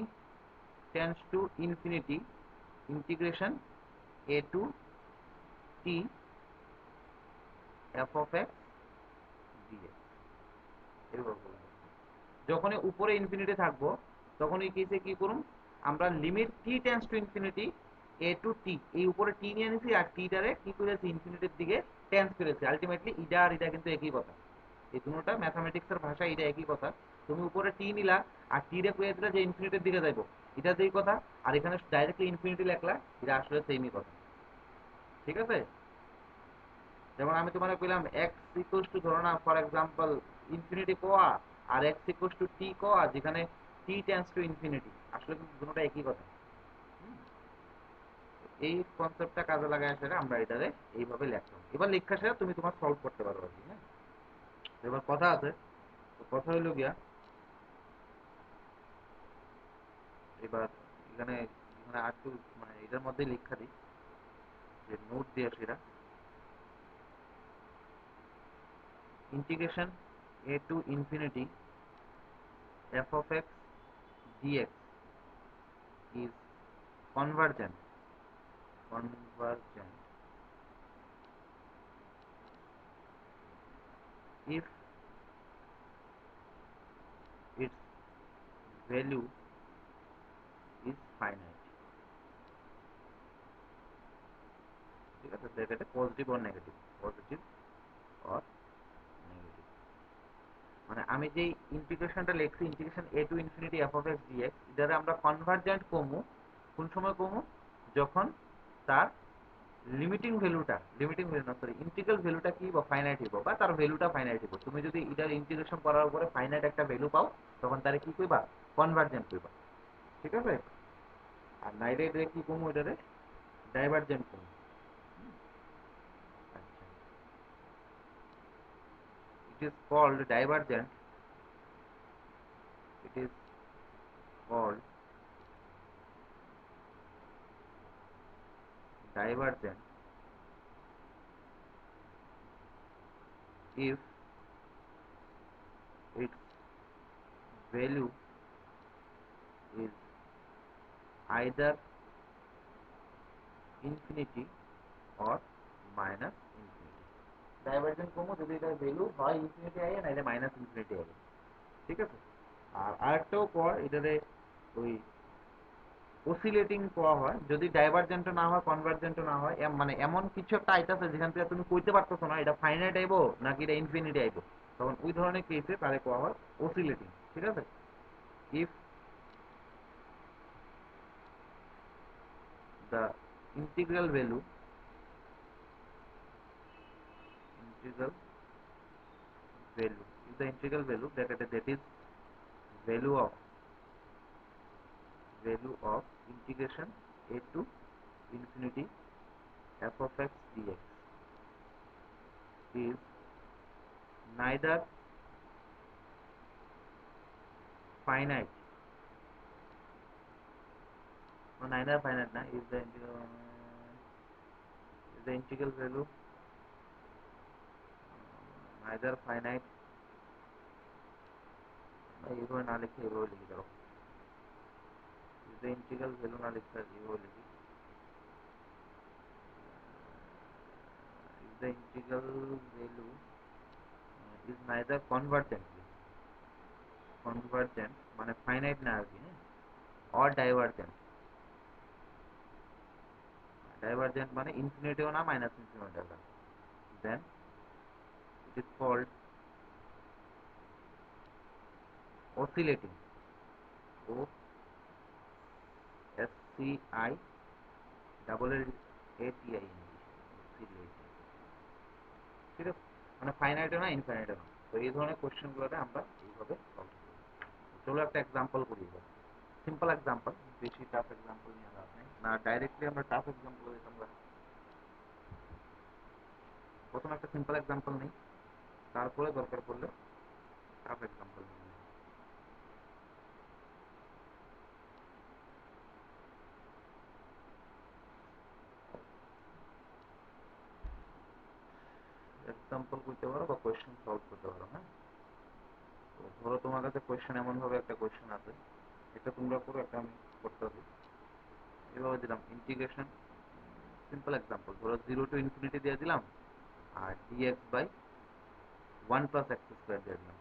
[SPEAKER 1] tends to infinity integration a to t f of x dx, এইভাবে করুন। যখনই উপরে ইনফিনিটি থাকবো তখন এই কেসে কি করুন, আমরা limit t tends to infinity a to t, এই উপরে টি নিয়ে নিছি আর টি টারে কি করেছি ইনফিনিটির দিকে টেন্স করেছি। আলটিমেটলি ইটা আর এটা কিন্তু একই কথা, এই দুটোটা ম্যাথামেটিক্সের ভাষায় এটা একই কথা। তুমি উপরে টি নিলা আর টি রে কয়ে দিলা যে ইনফিনিটির দিকে যাইবো, এটা যেই কথা, আর এখানে ডাইরেক্টলি ইনফিনিটি লেখলা, এটা আসলে সেমই কথা। ঠিক আছে, যেমন আমি তোমাকে কইলাম এক্স ইকুয়ালস টু, ধরো না ফর এক্সাম্পল ইনফিনিটি কোয়া আর এক্স ইকুয়ালস টু টি কোয়া, যেখানে টি টেন্স টু ইনফিনিটি, আসলে কিন্তু দুটোটা একই কথা। এই কনসেপ্টটা কাজে লাগায় আসলে আমরা এটারে এইভাবে লিখলাম। এবার লেখা শেষে তুমি তোমার সলভ করতে পারো আর কি। হ্যাঁ, এবার কথা আছে, তো কথা হইলো গিয়া, এবার এখানে এখানে আর একটু মানে এটার মধ্যে লেখা দিই, যে নোট দিয়ে সেটা integration a to infinity f of x dx is convergent convergent if its value is finite। ঠিক আছে, এটা positive or negative, positive or negative. মানে আমি যে ইন্টিগ্রেশনটা লিখছি, integration a to infinity f of x dx, এটারে আমরা কনভার্জেন্ট কমু কোন সময় কমু, যখন তার লিমিটিং ভ্যালু না, সরি, ইন্টিগ্রাল ভ্যালুটা কি বা ফাইনাইট হইব, বা তার ভ্যালুটা ফাইনাইট হইব। তুমি যদি এটার ইন্টিগ্রেশন করার পরে ফাইনাইট একটা ভ্যালু পাও, তখন তারে কি কইবা, কনভার্জেন্ট কইবা। ঠিক আছে, আর নাইলে এটা কি কমু, এটারে ডাইভারজেন্ট কমু। আচ্ছা, it is called divergent, it is called divergent if its value is either infinity or minus infinity। Divergent কমো যদি এটার ভ্যালু হয় ইনফিনিটি আইয়ে, নাইলে মাইনাস ইনফিনিটি আইয়ে। ঠিক আছে, আর আরেকটাও পর এটারে ওই অসিলেটিং কোয়া হয়, যদি ডাইভারজেন্টও না হয় কনভার্জেন্টও না হয়, মানে এমন কিছু একটা আইতাছে যেখান থেকে তুমি কইতে পারতেছো না এটা ফাইনাইট আইবো নাকি এটা ইনফিনিটি আইবো, তখন ওই ধরনের কেসে তারে কোয়া হয় অসিলেটিং। ঠিক আছে, if the integral value integral if the integral value that is value of integration a to infinity f of x dx is neither finite, no, neither finite na, is the integral value neither finite, এইভাবে না লিখে এইভাবে লিখে দাও, is the integral value না লিখে এইভাবে লিখি, the integral value is neither convergent মানে ফাইনাইট না আর কি, or divergent মানে ইনফিনিটিও না মাইনাস ইনফিনিটিও না, then it is called oscillating, o s c i double l a t i n oscillating, ঠিক আছে, মানে ফাইনাইটও না ইনফিনিটিও না। তো এই ধরনের কোশ্চেন গুলোতে আমরা এইভাবে সলভ করি। চলো একটা এক্সাম্পল করি এবার, সিম্পল এক্সাম্পল, বেশি টাফ এক্সাম্পল নিয়ে লাভ নেই না, ডাইরেক্টলি আমরা টাফ এক্সাম্পল দিতাম না। প্রথমে একটা সিম্পল এক্সাম্পল নেই, তারপরে দরকার পড়লে টাফ এক্সাম্পল নিই। এক্সাম্পল করতে পারো বা কোয়েশ্চেন সলভ করতে পারো। হ্যাঁ, তো ধরো তোমার কাছে কোয়েশ্চেন এমন ভাবে একটা কোয়েশ্চেন আছে, এটা তোমরা করো, একটা আমি করতে হবে। এভাবে দিলাম ইন্টিগ্রেশন, সিম্পল এক্সাম্পল, ধরো 0 টু ইনফিনিটি দিয়ে দিলাম আর dx by 1 plus x square দিয়ে দিলাম।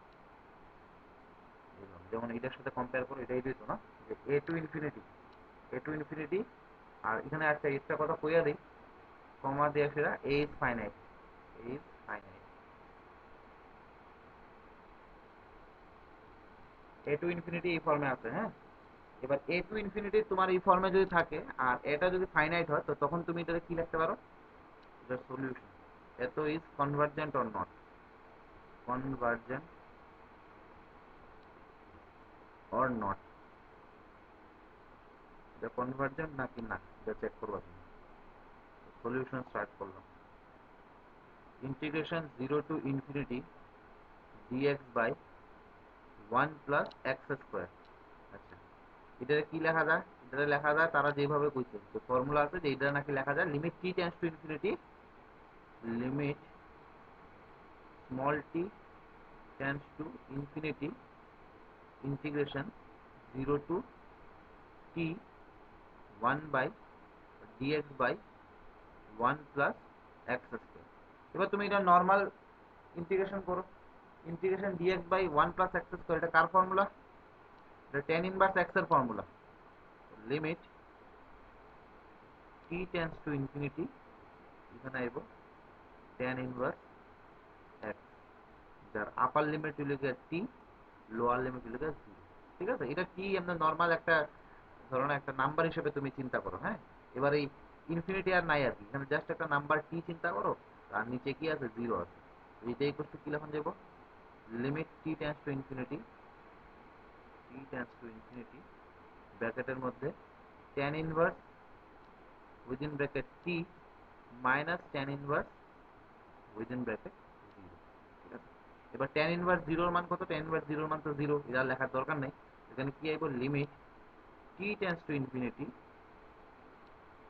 [SPEAKER 1] যেমন এটার সাথে কম্পেয়ার করো, এটাই দিত না যে এ টু ইনফিনিটি আর এখানে একটা কথা কইয়া দিই, কমা দিয়ে সেটা a is finite, a to infinity এই ফর্মে আছে। হ্যাঁ, এবার এ টু ইনফিনিটি তোমার এই ফর্মে যদি থাকে আর এটা যদি ফাইনাইট হয়, তো তখন তুমি এটাকে কি লিখতে পারো, এটার সলিউশন, এত is convergent or not, convergent or not, এটা কনভার্জেন্ট নাকি না এটা চেক করবা তুমি। সলিউশন স্টার্ট করলাম, integration 0 to infinity dx by 1 plus x square. আচ্ছা, এটা কি লেখা যায়, এটা লেখা যায় তারা যেভাবে কইছে, যে ফর্মুলা আছে যে এটা নাকি লেখা যায় limit t tends to infinity, limit small t tends to infinity integration 0 to t 1 by dx by 1 plus x square. এবার তুমি এটা নর্মাল ইন্টিগ্রেশন করো, integration dx by 1 plus x square, এটা কার ফর্মুলা, এটা tan ইনভার্স x এর formula, limit t tends to infinity, এখানে আইব tan ইনভার্স x, যার আপার লিমিট হলো গিয়ে t, লোয়ার লিমিট হলো গিয়ে 0। ঠিক আছে, এটা কি আমরা নর্মাল একটা ধরনের একটা নাম্বার হিসেবে তুমি চিন্তা করো। হ্যাঁ, এবার এই ইনফিনিটি আর নাই আর কি, এখানে জাস্ট একটা নাম্বার টি চিন্তা করো, আর নিচে কি আছে, 0 আছে। এইটা ইকুয়াল টু কি লেখা যাব, limit t tends to infinity, ব্র্যাকেটের মধ্যে tan inverse within bracket t minus tan inverse within bracket 0। ঠিক আছে, এবার tan ইনভার্স 0 এর মান কত, tan ইনভার্স 0 এর মান তো 0, এটা লেখার দরকার নেই। এখানে কি আইব, limit t tends to infinity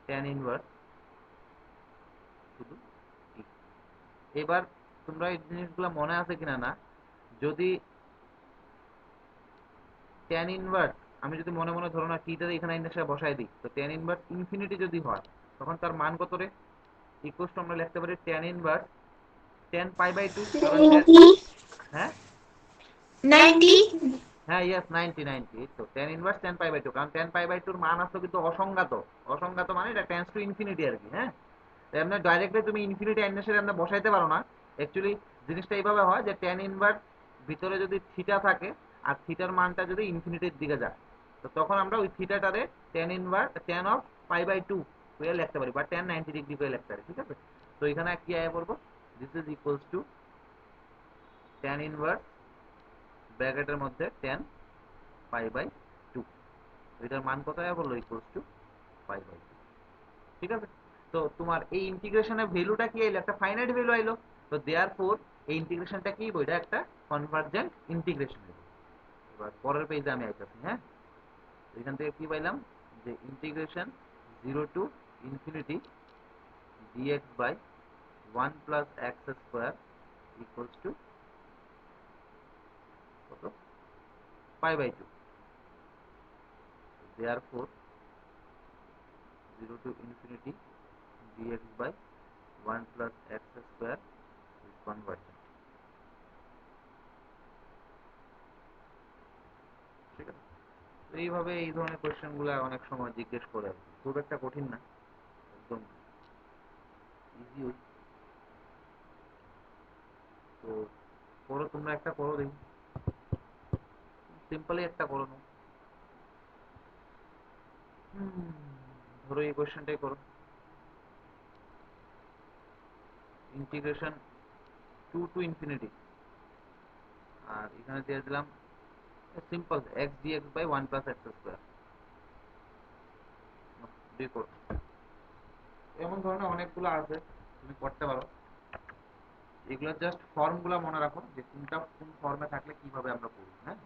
[SPEAKER 1] tan inverse শুধু t। এবার তোমরা এই জিনিসগুলো মনে আছে কিনা না, যদি tan ইনভার্স আমি যদি মনে মনে ধরো না টিটা এখানে এসে বসাই দিই, তো tan ইনভার্স ইনফিনিটি যদি হয় তখন তার মান কত রে, ইকুয়ালস টু আমরা লিখতে পারি tan ইনভার্স 10 পাই বাই 2, কারণ
[SPEAKER 2] 90,
[SPEAKER 1] হ্যাঁ
[SPEAKER 2] 90,
[SPEAKER 1] হ্যাঁ ইয়েস 90 90, তো tan ইনভার্স 10 পাই বাই 2, কারণ 10 পাই বাই 2 এর মান আসলে কিন্তু অসংজ্ঞাত, অসংজ্ঞাত মানে এটা টেন্ডস টু ইনফিনিটি আর কি। হ্যাঁ, এমনি ডাইরেক্টলি তুমি ইনফিনিটি এর এমনি বসাইতে পারো না, অ্যাকচুয়ালি জিনিসটা এইভাবে হয় যে tan ইনভার্স ভিতরে যদি থিটা থাকে আর থিটার মানটা যদি ইনফিনিটির দিকে যায়, তো তখন আমরা ওই থিটাটারে tan inverse tan of pi by 2 করে লিখতে পারি বা tan 90 ডিগ্রি করে লিখতে পারি। ঠিক আছে, তো এখানে কি আয়া পড়বো, this is equals two tan inverse ব্র্যাকেটের মধ্যে tan পাই বাই 2, এটার মান কত আয়া বললো, ইকুয়ালস টু পাই বাই 2। ঠিক আছে, তো তোমার এই ইন্টিগ্রেশনের ভ্যালুটা কি আইলো, একটা ফাইনাইট ভ্যালু আইলো, তো দেয়ারফোর এই ইন্টিগ্রেশনটা কি, এটা একটা কনভার্জেন্ট ইন্টিগ্রেশন হইলো। এবার পরের পেজে আমি আইতাছি। হ্যাঁ, এখান থেকে কি পাইলাম, যে integration 0 to infinity dx by 1 plus x square equals to কত, পাই by 2। Therefore 0 to infinity dx by 1 plus x square is convergent। ঠিক আছে, তো এইভাবে এই ধরনের কোয়েশ্চেন গুলা অনেক সময় জিজ্ঞেস করে আর কি। খুব একটা কঠিন না, একদম ইজি ওই। তো করো, তোমরা একটা করো দেখি, সিম্পলি একটা করো না। ধরো এই কোয়েশ্চেনটাই করো, ইন্টিগ্রেশন 2 টু ইনফিনিটি, আর এখানে দিয়ে দিলাম simple x dx by 1 plus x square. দিয়ে করো, এমন ধরনের অনেকগুলো আছে, তুমি করতে পারো। এগুলো জাস্ট ফর্মগুলো মনে রাখো যে কোনটা কোন ফর্মে থাকলে কিভাবে আমরা করব। হ্যাঁ,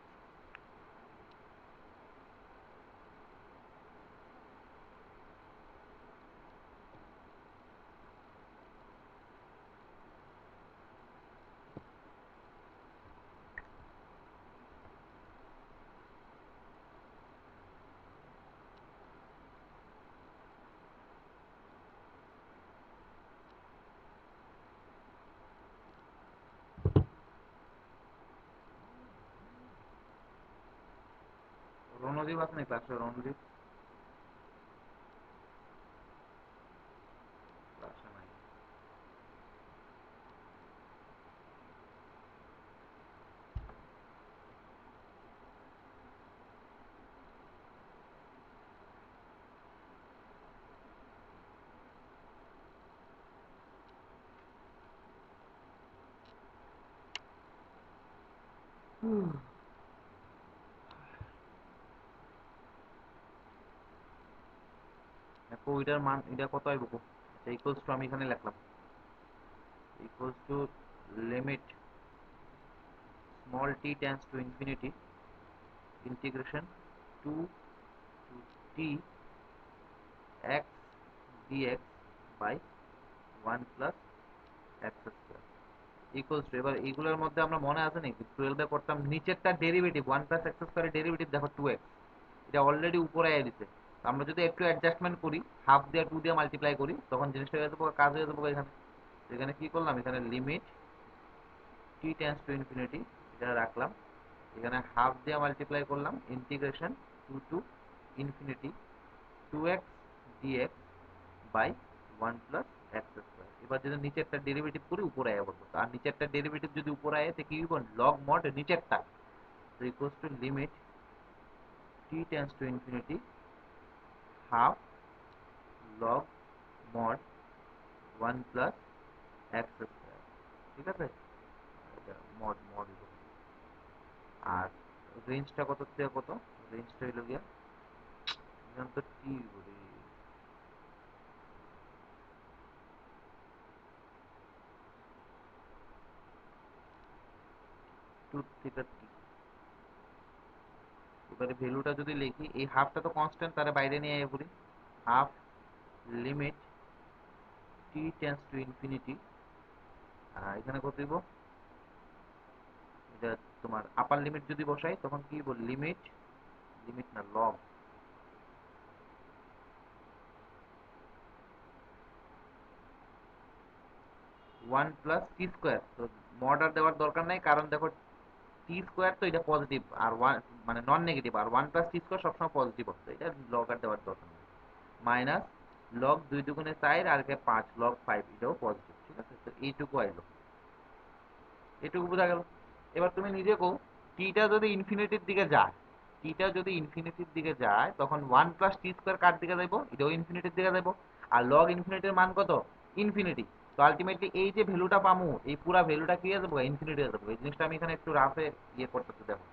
[SPEAKER 1] রণদীপ আছে নাকি ক্লাসে? রণদীপ ক্লাসে নাই। দেখো ওইটার মান, এটা কত আইব? আচ্ছা, ইকুয়ালস টু আমি এখানে লিখলাম, equals to limit small t tends to infinity integration 2 to t x dx by 1 plus x square equals to. এবার এইগুলোর মধ্যে আমরা মনে আছে নাকি 12 এ করতাম নিচেরটা ডেরিভেটিভ 1 প্লাস x স্কয়ারের ডেরিভেটিভ দেখো 2x, এটা অলরেডি উপরে আয়া দিছে। আমরা যদি একটু অ্যাডজাস্টমেন্ট করি, হাফ দিয়ে 2 দিয়ে মাল্টিপ্লাই করি, তখন জিনিসটা হয়ে যাবে, কাজ হয়ে যাবে এখানে। এখানে কি করলাম, এখানে limit t tends to infinity এটা রাখলাম, এখানে হাফ দিয়ে মাল্টিপ্লাই করলাম integration 2 to infinity 2x dx by 1 plus x square. এবার যদি নিচেরটা ডেরিভেটিভ করি উপরে আয়া বলবো, আর নিচেরটা ডেরিভেটিভ যদি উপরে আয় তো কি হইব, লগ মড নিচেরটা, তো equals to limit t tends to infinity half log mod 1 plus x square. ঠিক আছে, মড মড, আর রেঞ্জটা কত থেকে কত? রেঞ্জটা হইল গিয়া, এখানে তো টি বলি, 2 থেকে টি। এবারে ভ্যালুটা যদি লিখি, এই হাফটা তো কনস্ট্যান্ট, তারে বাইরে নিয়ে আইয়া পড়ি, half limit t tends to infinity, এখানে কত দিব, এটা তোমার আপার লিমিট যদি বসাই তখন কি বল, লিমিট, লিমিট না লগ 1 প্লাস টি স্কয়ার। তো মডার দেওয়ার দরকার নাই, কারণ দেখো টি স্কয়ার তো এটা পজিটিভ, আর 1 মানে নন নেগেটিভ, আর 1 প্লাস টি স্কয়ার সবসময় পজিটিভ হচ্ছে, এটা লগ আর দেওয়ার দরকার নেই। মাইনাস লগ 2 দুগুণে 4 আর কে 5 লগ 5, এটাও পজিটিভ। ঠিক আছে, তো এইটুকু আইলো, এটুকু বোঝা গেল। এবার তুমি নিজে কো, টিটা যদি ইনফিনিটির দিকে যায়, টিটা যদি ইনফিনিটির দিকে যায় তখন 1 প্লাস টি স্কয়ার কার দিকে যাইব, এটাও ইনফিনিটির দিকে যাইব। আর লগ ইনফিনিটির মান কত, ইনফিনিটি। তো আলটিমেটলি এই যে ভ্যালুটা পামু, এই পুরা ভ্যালুটা কি হয়ে যাবো, ইনফিনিটি হয়ে যাবো। এই জিনিসটা আমি এখানে একটু রাফে ইয়ে করতেছি, দেখো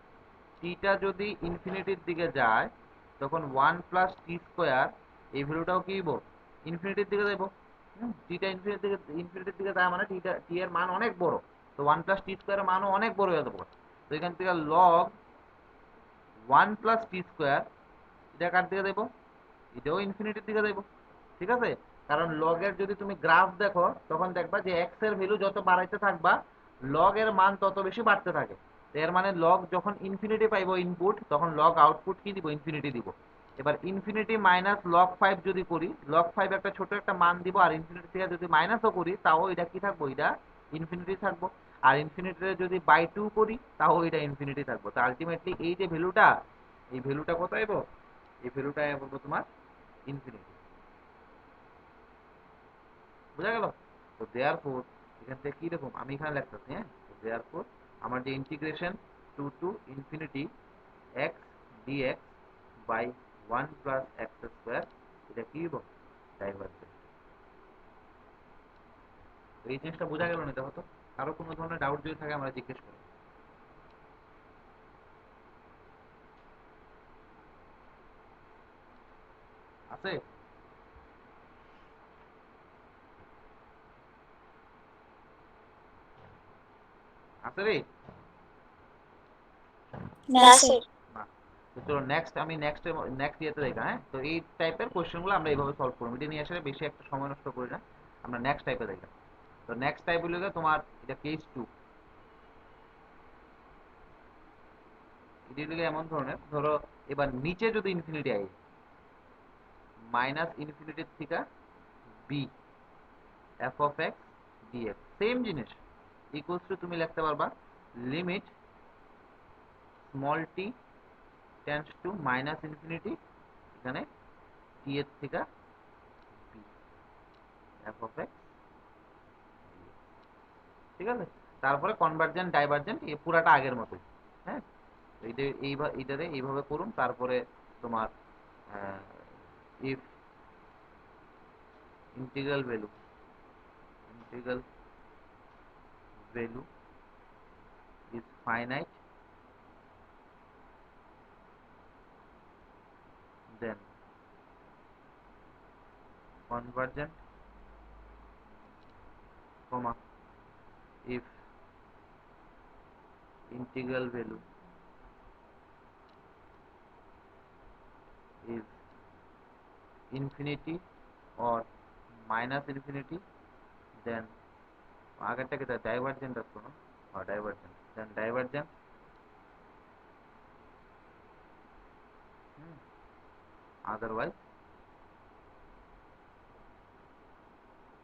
[SPEAKER 1] টিটা যদি ইনফিনিটির দিকে যায় তখন 1 প্লাস টি স্কয়ার, এই ভ্যালুটাও কি হইব, ইনফিনিটির দিকে যাইব। টিটা ইনফিনিটির দিকে যায় মানে টিটা, টি এর মান অনেক বড়, তো 1 প্লাস টি স্কয়ারের মানও অনেক বড় হয়ে যাবে। তো এখান থেকে লগ 1 প্লাস টি স্কয়ার, এটা কার দিকে যাইব, এটাও ইনফিনিটির দিকে যাইব। ঠিক আছে, কারণ লগ এর যদি তুমি গ্রাফ দেখো তখন দেখবা যে এক্স এর ভ্যালু যত বাড়াইতে থাকবা লগ এর মান তত বেশি বাড়তে থাকে। তো এর মানে লগ যখন ইনফিনিটি পাইবো ইনপুট, তখন লগ আউটপুট কি দিব, ইনফিনিটি দিব। এবার ইনফিনিটি মাইনাস লগ 5 যদি করি, লগ 5 একটা ছোট একটা মান দিব, আর ইনফিনিটি থেকে যদি মাইনাসও করি তাও এটা কি থাকবো, এটা ইনফিনিটি থাকবো। আর ইনফিনিটিতে যদি বাই 2 করি তাও এটা ইনফিনিটি থাকবো। তো আলটিমেটলি এই যে ভ্যালুটা, এই ভ্যালুটা কত আইবো, এই ভ্যালুটা আইবো তোমার ইনফিনিটি। বুঝা গেল? তো দেয়ারফোর এখান থেকে কি রকম আমি এখানে লিখতেছি, হ্যাঁ, তো দেয়ারফোর আমার যে integration to infinity x dx by 1 plus x square, এটা কি হইব, ডাইভারজেন্ট। তো এই জিনিসটা বোঝা গেল না? দেখো তো, কারো কোনো ধরনের ডাউট যদি থাকে আমরা জিজ্ঞেস করো। আছে? আছে রে?
[SPEAKER 2] না স্যার।
[SPEAKER 1] না। তো চলো নেক্সট, আমি নেক্সট ইয়েতে দেখা, হ্যাঁ। তো এই টাইপের কোশ্চেনগুলো আমরা এইভাবে সলভ করবো, এটা নিয়ে আসলে বেশি একটা সময় নষ্ট করি না, আমরা নেক্সট টাইপে দেখা। তো নেক্সট টাইপ হলো গিয়ে তোমার এটা কেস 2। এটা হলো গিয়ে এমন ধরনের, ধরো এবার নিচে যদি ইনফিনিটি আই, মাইনাস ইনফিনিটির থেকে b f of x dx, same জিনিস, ইকুয়ালস টু তুমি লিখতে পারবা limit small t tends to minus infinity, এখানে টি এর থেকে বি এফ অফ এক্স, ঠিক আছে। তারপরে কনভার্জেন্ট ডাইভার্জেন্ট এই পুরাটা আগের মতোই, হ্যাঁ। এইটা এইটারে এইভাবে করুন। তারপরে তোমার if integral value, integral value is finite, then convergent, comma, if integral value is infinity or minus infinity, then আগেরটাকে ডাইভারজেন্ট আসতো না, divergent, then divergent, otherwise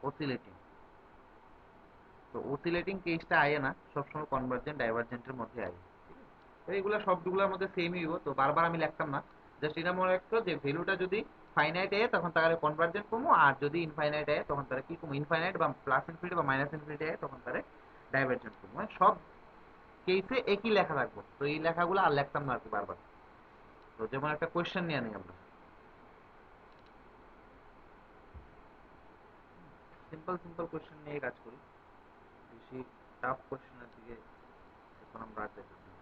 [SPEAKER 1] oscillating. তো অসিলেটিং কেসটা আয় না, সবসময় কনভার্জেন্ট ডাইভারজেন্টের মধ্যে আয়। তো এইগুলা সবগুলোর মধ্যে সেমই হইব, তো বারবার আমি লিখতাম না, জাস্ট এটা মনে রাখতো যে ভ্যালুটা যদি ফাইনাইট আয় তখন তারে কনভার্জেন্ট করবো, আর যদি ইনফাইনাইট আয় তখন তারে কি করবো, ইনফাইনাইট বা প্লাস ইনফিনিটি বা মাইনাস ইনফিনিটি আয় তখন তারে ডাইভারজেন্ট করবো। মানে সব কেসে একই লেখা রাখবো, তো এই লেখাগুলো আর লিখতাম না আর কি বারবার। তো যেমন একটা কোয়েশ্চেন নিয়ে নিই আমরা, সিম্পল সিম্পল কোয়েশ্চেন নিয়ে কাজ করি, বেশি টাফ কোয়েশ্চেনের দিকে এখন আমরা আর যেতেছি না।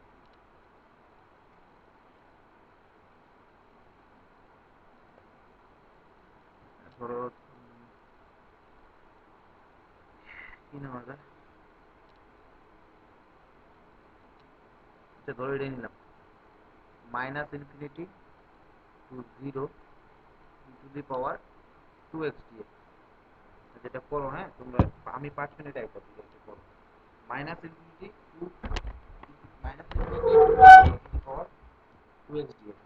[SPEAKER 1] ধরো কি নেওয়া যায়, আচ্ছা ধরো এটাই নিলাম, minus infinity to zero to the power two x dx. যেটা করো, হ্যাঁ তোমরা, আমি 5 মিনিট টাইপ করছি, এটা করো। Minus infinity to, minus infinity to the power two x dx.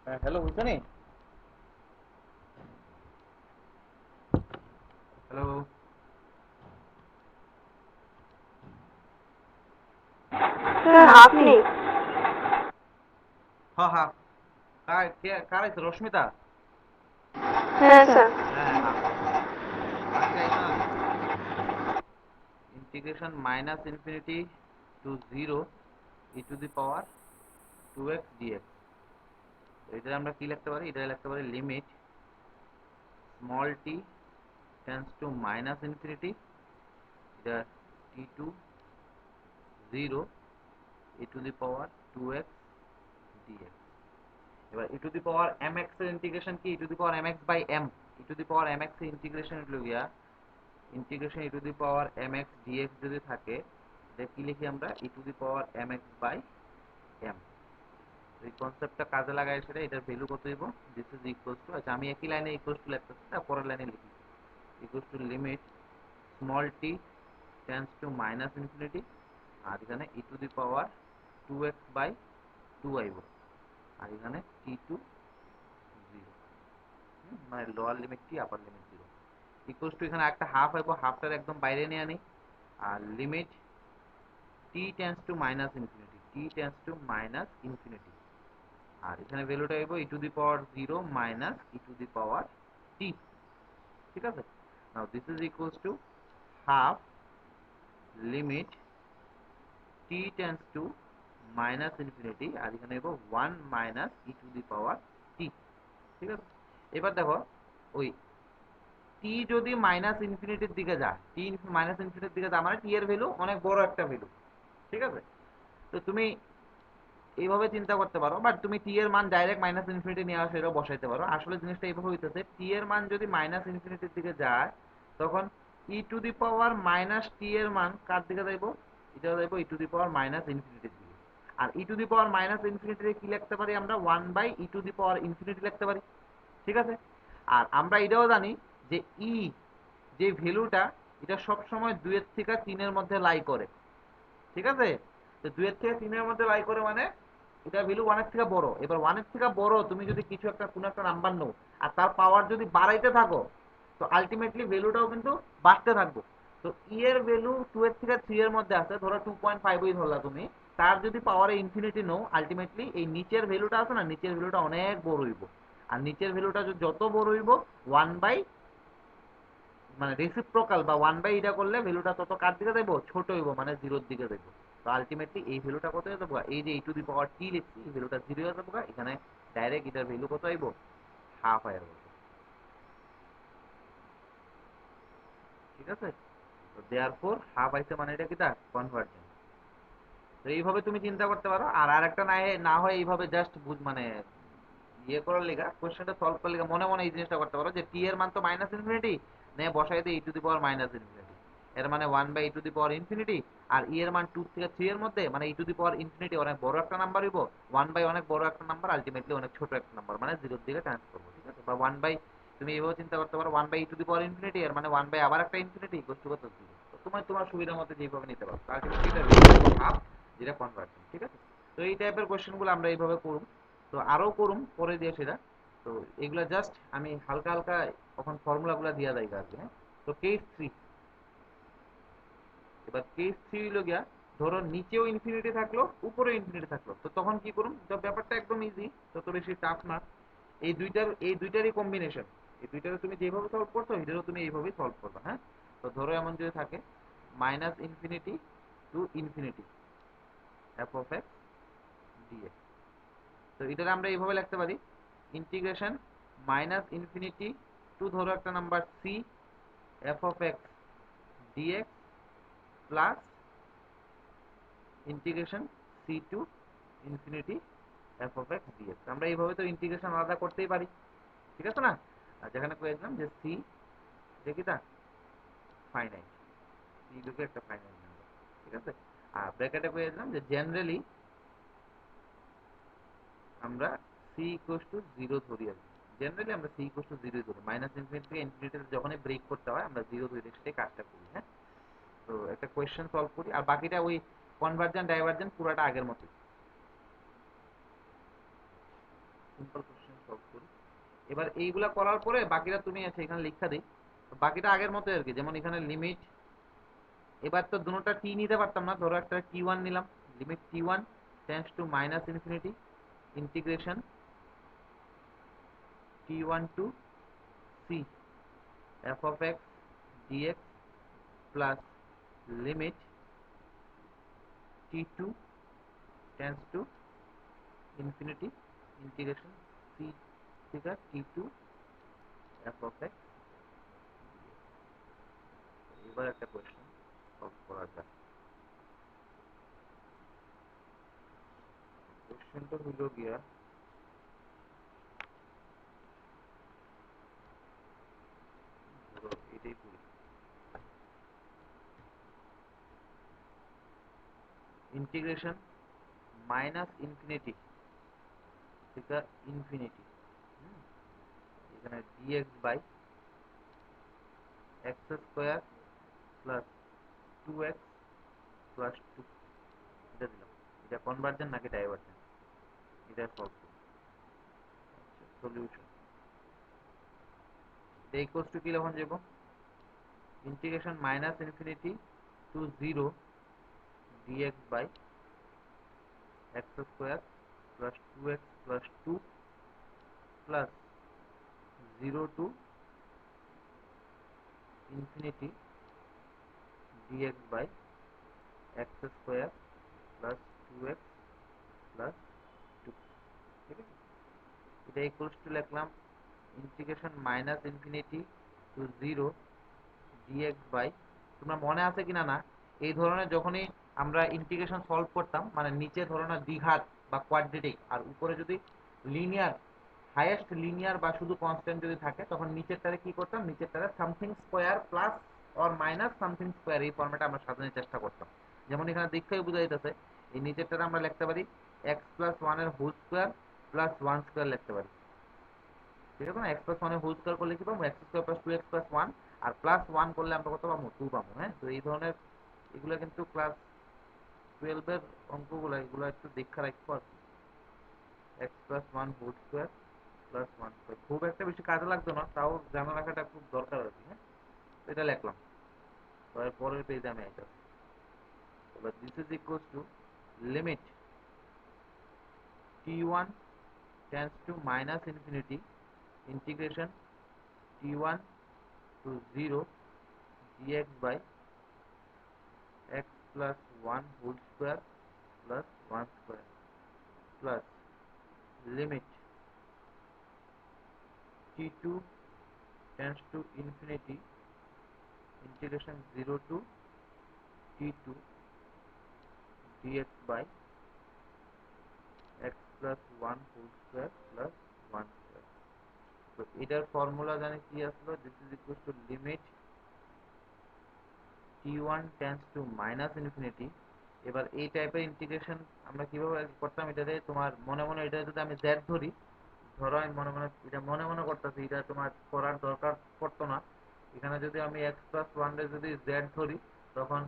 [SPEAKER 1] Hello, বুঝছো নি? হ্যালো।
[SPEAKER 2] স্যার হাফ নেই।
[SPEAKER 1] হ্যাঁ হ্যাঁ। কার আইছে? রশ্মিতা?
[SPEAKER 2] হ্যাঁ স্যার।
[SPEAKER 1] হ্যাঁ, হাফ হাফ। বাকিটা আইছে না তো। Integration minus infinity to zero e to the power two x dx. এটা আমরা কি লিখতে পারি? এটা লিখতে পারি limit small t tends to minus infinity, এটা t to zero e to the power two x dx. এবার e to the power m x এর ইন্টিগ্রেশন কি? E to the power m x by m. E to the power m x এর ইন্টিগ্রেশন হলো গিয়া integration e to the power m x dx যদি থাকে, এটা কি লিখি আমরা? E to the power m x by m. এই কনসেপ্টটা কাজে লাগাই সেটা এটার ভ্যালু কত হইব? দিস ইজ ইকুয়ালস টু, আচ্ছা আমি একই লাইনে ইকুয়ালস টু লিখতেছি, তারপরের লাইনে লিখি equals to limit small t tends to minus infinity, আর এখানে e to the power two x by two আইব, আর এখানে টি টু জিরো, মানে lower limit t upper limit zero equals to, এখানে একটা হাফ আইব, হাফটার একদম বাইরে নিয়ে আনি, আর limit t tends to minus infinity, t tends to minus infinity, আর এখানে ভ্যালুটা আইব e to the power zero minus e to the power t. ঠিক আছে? Now this is equals to half limit t tends to minus infinity, আর এখানে আইব one minus e to the power t. ঠিক আছে? এবার দেখো, ওই টি যদি মাইনাস ইনফিনিটির দিকে যায়, টি মাইনাস ইনফিনিটির দিকে যায় মানে টি এর ভ্যালু অনেক বড় একটা ভ্যালু। ঠিক আছে? তো তুমি এইভাবে চিন্তা করতে পারো, বাট তুমি টি এর মান ডাইরেক্ট মাইনাস ইনফিনিটি নিয়ে আসে এটাও বসাইতে পারো। আসলে জিনিসটা এইভাবে হইতেছে, টি এর মান যদি মাইনাস ইনফিনিটির দিকে যায়, তখন e to the power minus টি এর মান কার দিকে যাইব? এটা যাইব ই টু দি পাওয়ার মাইনাস ইনফিনিটির দিকে। আর e to the power minus infinity কি লিখতে পারি আমরা? One by e to the power infinity লিখতে পারি। ঠিক আছে? আর আমরা এটাও জানি যে ই যে ভ্যালুটা, এটা সব সময় 2 এর থেকে 3 এর মধ্যে লাই করে। ঠিক আছে? তো 2 এর থেকে 3 এর মধ্যে লাই করে মানে এটা ভ্যালু 1 এর থেকে বড়। এবার 1 এর থেকে বড় তুমি যদি কিছু একটা কোন একটা নাম্বার নাও আর তার পাওয়ার যদি বাড়াইতে থাকো, তো আলটিমেটলি ভ্যালুটাও কিন্তু বাড়তে থাকবে। তো ই এর ভ্যালু 2 এর থেকে 3 এর মধ্যে আছে, ধরো 2.5 ই ধরলা তুমি, তার যদি পাওয়ারে ইনফিনিটি নাও, আলটিমেটলি এই নিচের ভ্যালুটা আছে না, নিচের ভ্যালুটা অনেক বড় হইব। আর নিচের ভ্যালুটা যত বড় হইব, 1 বাই মানে রেসিপ্রোকাল বা 1 বাই এটা করলে ভ্যালুটা তত কার দিকে যাইব? ছোট হইব, মানে জিরোর দিকে যাইব। তো আলটিমেটলি এই ভ্যালুটা কত হয়ে যাবো? এই যে ই টু দি পাওয়ার টি লিখছি, এই ভ্যালুটা জিরো হয়ে যাবো, এখানে ডাইরেক্ট এটার ভ্যালু কত আইব? হাফ হয়ে যাবো। ঠিক আছে? তো দেয়ারফর হাফ আইছে মানে এটা কিটা কনভার্জেন্ট। তো এইভাবে তুমি চিন্তা করতে পারো। আর আরেকটা না না হয় এইভাবে জাস্ট মানে ইয়ে করার লেগা, কোশ্চেনটা সলভ করার লেগা মনে মনে এই জিনিসটা করতে পারো যে টি এর মান তো মাইনাস ইনফিনিটি, নে বসাই দিয়ে e to the power minus infinity, এর মানে 1 by e to the power infinity. আর ই এর মান 2 থেকে 3 এর মধ্যে, মানে ই টু দি পাওয়ার ইনফিনিটি অনেক বড় একটা নাম্বার হইব, 1 বাই অনেক বড় একটা নাম্বার, আলটিমেটলি অনেক ছোট একটা নাম্বার, মানে জিরোর দিকে ট্রান্স করবো। ঠিক আছে? বা 1 বাই, তুমি এইভাবে চিন্তা করতে পারো 1 by e to the power infinity, এর মানে 1 বাই আবার একটা ইনফিনিটি ইকুয়াল টু কত? 0। তো তোমার তোমার সুবিধা মতো যেভাবে নিতে পারো, আলটিমেটলি এটা হাফ, যেটা কনভার্সন। ঠিক আছে? তো এই টাইপের কোশ্চেনগুলো আমরা এইভাবে করব। তো আরো করুম পরে দিয়ে সেটা। তো এগুলা জাস্ট আমি হালকা হালকা এখন ফর্মুলাগুলো দিয়া দেই আর কি। হ্যাঁ? তো কেস 3, এবার কেস 3 হইল গিয়া, ধরো নিচেও ইনফিনিটি থাকলো, উপরেও ইনফিনিটি থাকলো, তো তখন কি করুম? তো ব্যাপারটা একদম ইজি, তত বেশি টাফ না। এই দুইটারই কম্বিনেশন, এই দুইটারে তুমি যেভাবে সলভ করছো এটারও তুমি এইভাবেই সলভ করবে। হ্যাঁ? তো ধরো এমন যদি থাকে minus infinity to infinity f of x dx, তো এটাকে আমরা এইভাবে লিখতে পারি ইন্টিগ্রেশন মাইনাস ইনফিনিটি টু, ধরো একটা number c, f of x dx plus integration c to infinity f of x dx. আমরা এইভাবে তো ইন্টিগ্রেশন আলাদা করতেই পারি। ঠিক আছে না? আর যেখানে কয়েছিলাম যে সি দেখি তা ফাইনাইট, সি দুটো একটা ফাইনাইট নাম্বার। ঠিক আছে? আর ব্র্যাকেটে কয়েছিলাম যে জেনারেলি আমরা সি ইকুয়ালস টু জিরো ধরি আর কি। জেনারেলি আমরা সি ইকুয়ালস টু জিরো ধরি, মাইনাস ইনফিনিটি থেকে ইনফিনিটিতে যখনই ব্রেক করতে হয় আমরা জিরো ধরে সেটাই কাজটা করি। হ্যাঁ? তো একটা কোয়েশ্চেন সলভ করি, আর বাকিটা ওই কনভার্জেন্ট ডাইভার্জেন্ট পুরাটা আগের মতোই, সিম্পল কোশ্চেন। সলভ করি। এবার এইগুলা করার পরে বাকিটা তুমি আছে এখানে লিখা দিই, বাকিটা আগের মতো আর কি, যেমন এখানে লিমিট, এবার তো দুটোটা টি নিতে পারতাম না, ধরো একটা টি ওয়ান নিলাম, limit t one tends to minus infinity integration t one to c f of x dx plus limit t two tends to infinity integration c থেকে t two f of x. এবার একটা কোয়েশ্চেন সলভ করা যাক। কোয়েশ্চেনটা হইল গিয়া, ধরো এটাই করি, ইন্টিগ্রেশন মাইনাস ইনফিনিটি থেকে ইনফিনিটি, এখানে dx by x square plus two x plus two, এটা দিলাম। এটা কনভার্জেন্ট নাকি ডাইভার্জেন্ট, এটা সলভ করি। সলিউশন, এটা ইকুয়ালস টু কি লিখন যাব, integration minus infinity to zero dx by x square plus two x plus two plus zero to infinity dx by x square plus two x plus two. ঠিক আছে, এটা ইকুয়ালস টু লিখলাম integration minus infinity to zero dx by, তোমরা মনে আছে কিনা না, এই ধরনের যখনই আমরা ইন্টিগ্রেশন সলভ করতাম, মানে নিচে ধরনের দ্বিঘাত বা কোয়াড্রেটিক আর উপরে যদি লিনিয়ার, হাইয়েস্ট লিনিয়ার বা শুধু কনস্ট্যান্ট যদি থাকে, তখন নিচেরটারে কি করতাম, নিচেরটারে something square plus or minus something square, এই ফর্মেটে আমরা সাজানোর চেষ্টা করতাম। যেমন এখানে দেখতেই বোঝা যাইতেছে, এই নিচেরটারে আমরা লিখতে পারি এক্স প্লাস ওয়ান এর whole square plus one square লিখতে পারি। ঠিক আছে না, এক্স প্লাস ওয়ানের হোল স্কোয়ার করলে কি পাবো, x square plus two x plus one, আর প্লাস ওয়ান করলে আমরা কত পাবো, টু পাবো। হ্যাঁ, তো এই ধরনের এগুলো কিন্তু ক্লাস টুয়েলভের অঙ্কগুলো, এগুলো একটু দেখা রাখবো আর কি। X plus one whole square plus one square খুব একটা বেশি কাজে লাগতো না, তাও জানা রাখাটা খুব দরকার আর কি। হ্যাঁ, তো এটা লিখলাম, এবার পরের পেজে আমি এটা, এবার this is equal to limit t one tends to minus infinity integration t one to zero dx by x plus 1 whole square plus 1 square plus limit t2 tends to infinity integration 0 to t2 dx by x plus 1 whole square plus 1 square. তো এটার ফর্মুলা জানি কি আসলো, this is equal to limit t1 tends to minus infinity। এবার এই টাইপের ইন্টিগ্রেশন আমরা কিভাবে করতাম, এটাতে তোমার মনে মনে, এটা যদি আমি z ধরি, ধরো আমি মনে মনে এটা মনে মনে করতেছি, এটা তোমার করার দরকার পড়তো না। এখানে যদি আমি এক্স প্লাস ওয়ান এর যদি জেড ধরি, তখন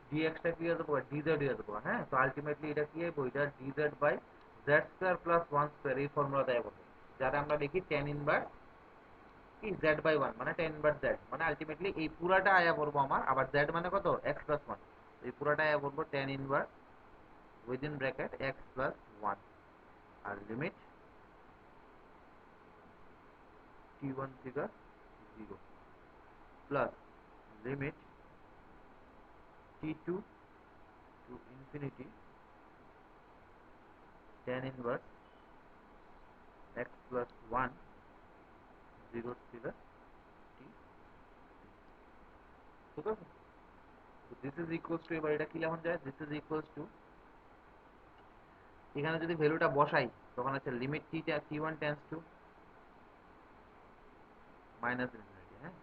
[SPEAKER 1] ডিএক্সটা কি হয়ে যাবো, ডিজেড হয়ে যাবো। হ্যাঁ, তো আলটিমেটলি এটা কি হবে, এটা dz by z square plus one square, এই ফর্মুলা দেয় বলবে, যারা আমরা লিখি টেন ইনভার্স কি জেড বাই ওয়ান, মানে টেন ইনভার্স জেড, মানে আলটিমেটলি এই পুরাটা আয়া পড়বো আমার, আবার জেড মানে কত, এক্স প্লাস ওয়ান, এই পুরাটা আয়া পড়বো tan inverse within bracket x plus one, আর লিমিট t1 থেকে 0 plus limit t2 to infinity tan inverse x plus 1 0 থেকে t। ঠিক আছে, তো this is equals to, এবার এটা কি লেখা যায়, this is equals to, এখানে যদি ভ্যালুটা বসাই তখন আছে limit t1 tends to minus infinity. হ্যাঁ,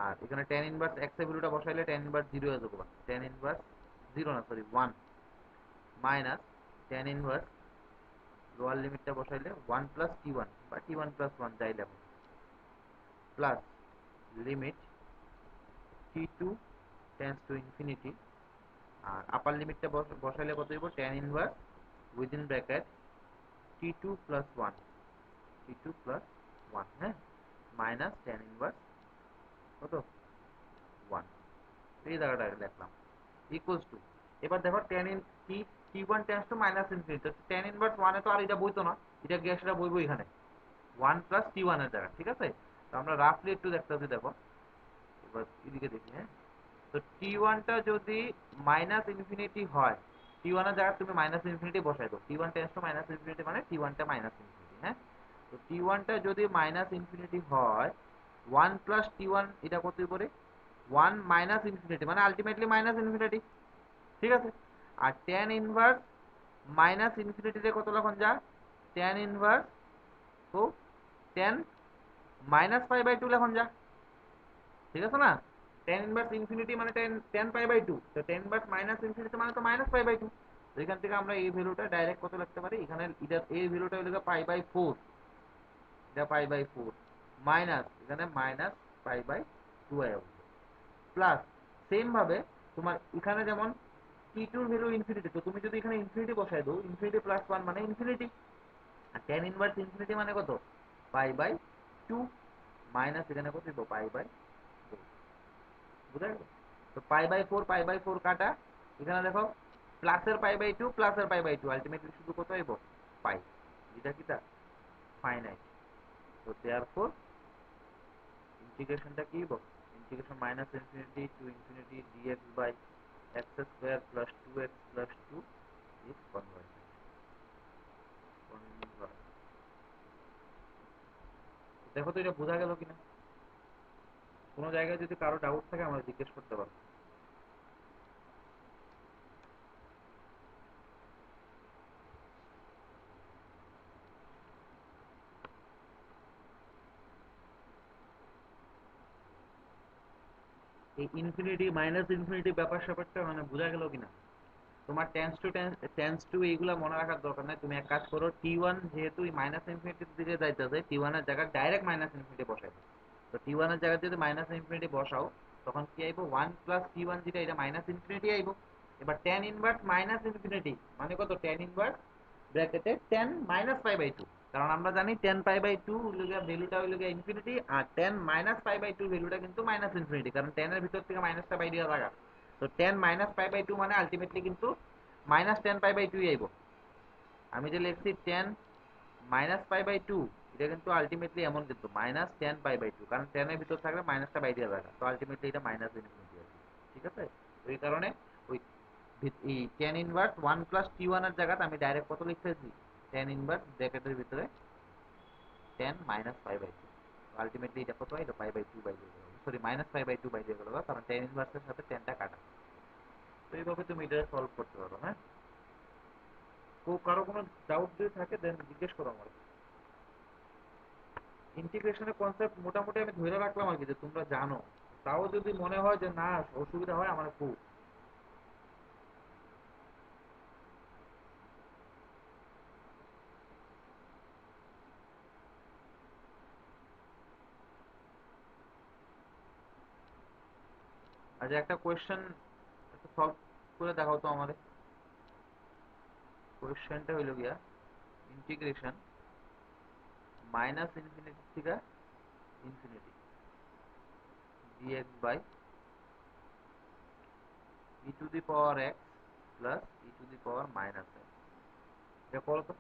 [SPEAKER 1] আর এখানে tan ইনভার্স x এর ভ্যালুটা বসাইলে tan ইনভার্স 0 হয়ে যাবে, tan ইনভার্স 0 না sorry 1 minus tan inverse lower লিমিটটা বসাইলে 1 প্লাস t1 বা t1 প্লাস 1 যাই লেখো, plus limit t2 tends to infinity, আর আপার লিমিটটা বসাইলে কত হইব, tan inverse within bracket t2 plus 1 t2 plus 1, হ্যাঁ, মাইনাস tan ইনভার্স কত 1, এই জায়গাটা লিখলাম ইকুয়ালস টু, এবার দেখো tan in t t1 tends to minus infinity, tan inverse 1 এ তো আর এটা বইতো না, এটা গিয়ে সেটা বইবো এখানে 1 প্লাস t1 এর জায়গা, ঠিক আছে? তো আমরা রাফলি একটু দেখতেছি, দেখো এবার এদিকে দেখি, হ্যাঁ, তো t1 টা যদি মাইনাস ইনফিনিটি হয়, t1 এর জায়গায় তুমি মাইনাস ইনফিনিটি বসাই দাও, t1 tends to minus infinity মানে t1 টা মাইনাস ইনফিনিটি, হ্যাঁ, তো t1 টা যদি মাইনাস ইনফিনিটি হয় 1 প্লাস t1 এটা কত করে 1 মাইনাস ইনফিনিটি মানে আলটিমেটলি মাইনাস ইনফিনিটি, ঠিক আছে? আর tan ইনভার্স মাইনাস ইনফিনিটিতে কত লক্ষণ যা tan ইনভার্স, তো tan minus pi by two লক্ষণ যা, ঠিক আছে না? tan ইনভার্স ইনফিনিটি মানে tan পাই বাই টু, তো tan ইনভার্স মাইনাস ইনফিনিটি মানে তো মাইনাস পাই বাই টু, তো এখান থেকে আমরা এই ভ্যালুটা ডাইরেক্ট কত লিখতে পারি, এখানে এটা এই ভ্যালুটা হলো পাই বাই 4, এটা পাই বাই 4 মাইনাস এখানে minus pi by 12 plus same ভাবে তোমার এখানে যেমন t2 এর ভ্যালু ইনফিনিটি, তো তুমি যদি এখানে ইনফিনিটি বসাই দাও, ইনফিনিটি প্লাস 1 মানে ইনফিনিটি, আর tan ইনভার্স ইনফিনিটি মানে কত পাই বাই 2 মাইনাস এখানে কত দিব পাই বাই 4, বুঝা গেল? তো পাই বাই 4 কাটা, এখানে দেখো প্লাসের পাই বাই 2 প্লাসের পাই বাই 2 আলটিমেটলি শুধু কত হইব পাই, এটা কিটা ফাইনাইট, তো দেয়ারফর ইন্টিগ্রেশনটা কি হইব, integration minus infinity to infinity dx by x square plus 2x plus 2 is convergent, converge, দেখো তো এটা বোঝা গেল কিনা, কোনো জায়গায় যদি কারো ডাউট থাকে আমরা জিজ্ঞেস করতে পারো। এই ইনফিনিটি মাইনাস ইনফিনিটি ব্যাপার স্যাপারটা মানে বোঝা গেল কিনা, তোমার টেন্স টু এইগুলা মনে রাখার দরকার নাই, তুমি এক কাজ করো t1 যেহেতু মাইনাস ইনফিনিটির দিকে যাইতেছে t1 এর জায়গায় ডাইরেক্ট মাইনাস ইনফিনিটি বসাই দাও, তো t1 এর জায়গায় যদি মাইনাস ইনফিনিটি বসাও তখন কি আইবো 1 প্লাস t1 যেটা এটা মাইনাস ইনফিনিটি আইবো, এবার tan ইনভার্স মাইনাস ইনফিনিটি মানে কত tan ইনভার্স ব্র্যাকেটে 10 মাইনাস পাই বাই 2, কারণ আমরা জানি 10 পাই বাই 2 ভ্যালুটা হইল গিয়ে ইনফিনিটি, আর 10 মাইনাস পাই বাই 2 ভ্যালুটা কিন্তু মাইনাস ইনফিনিটি, কারণ 10 এর ভিতর থেকে মাইনাসটা বাই দিয়া জায়গা, তো 10 মাইনাস পাই বাই 2 মানে আলটিমেটলি কিন্তু মাইনাস 10 পাই বাই 2 আইব, আমি যে লিখছি 10 মাইনাস পাই বাই 2 এটা কিন্তু আলটিমেটলি এমন কিন্তু মাইনাস 10 পাই বাই 2, কারণ 10 এর ভিতর থাকলে মাইনাসটা বাই দিয়া জায়গা, তো আলটিমেটলি এটা মাইনাস ইনফিনিটি আসবে, ঠিক আছে? ওই কারণে ওই এই tan ইনভার্স 1 প্লাস t1 এর জায়গাতে আমি ডাইরেক্ট কত লিখতেছি tan ইনভার্স ব্র্যাকেটের ভিতরে 10 মাইনাস পাই বাই 2, আলটিমেটলি এটা কত এটা পাই বাই 2 বাই দিয়ে গেল, sorry minus pi by 2 by দিয়ে গেল, কারণ tan ইনভার্সের সাথে 10টা কাটা, তো এইভাবে তুমি এটা সলভ করতে পারো, হ্যাঁ? তো কারো কোনো ডাউট যদি থাকে দেন জিজ্ঞেস করো আমার। ইন্টিগ্রেশনের কনসেপ্ট মোটামুটি আমি ধরে রাখলাম আর কি, যে তোমরা জানো, তাও যদি মনে হয় যে না অসুবিধা হয় আমার খুব, আচ্ছা একটা কোয়েশ্চেন একটু সলভ করে দেখাও তো আমাদের, কোয়েশ্চেনটা হইল গিয়া ইন্টিগ্রেশন মাইনাস ইনফিনিটি থেকে infinity dx by e to the power x plus e to the power minus x, এটা করো তো।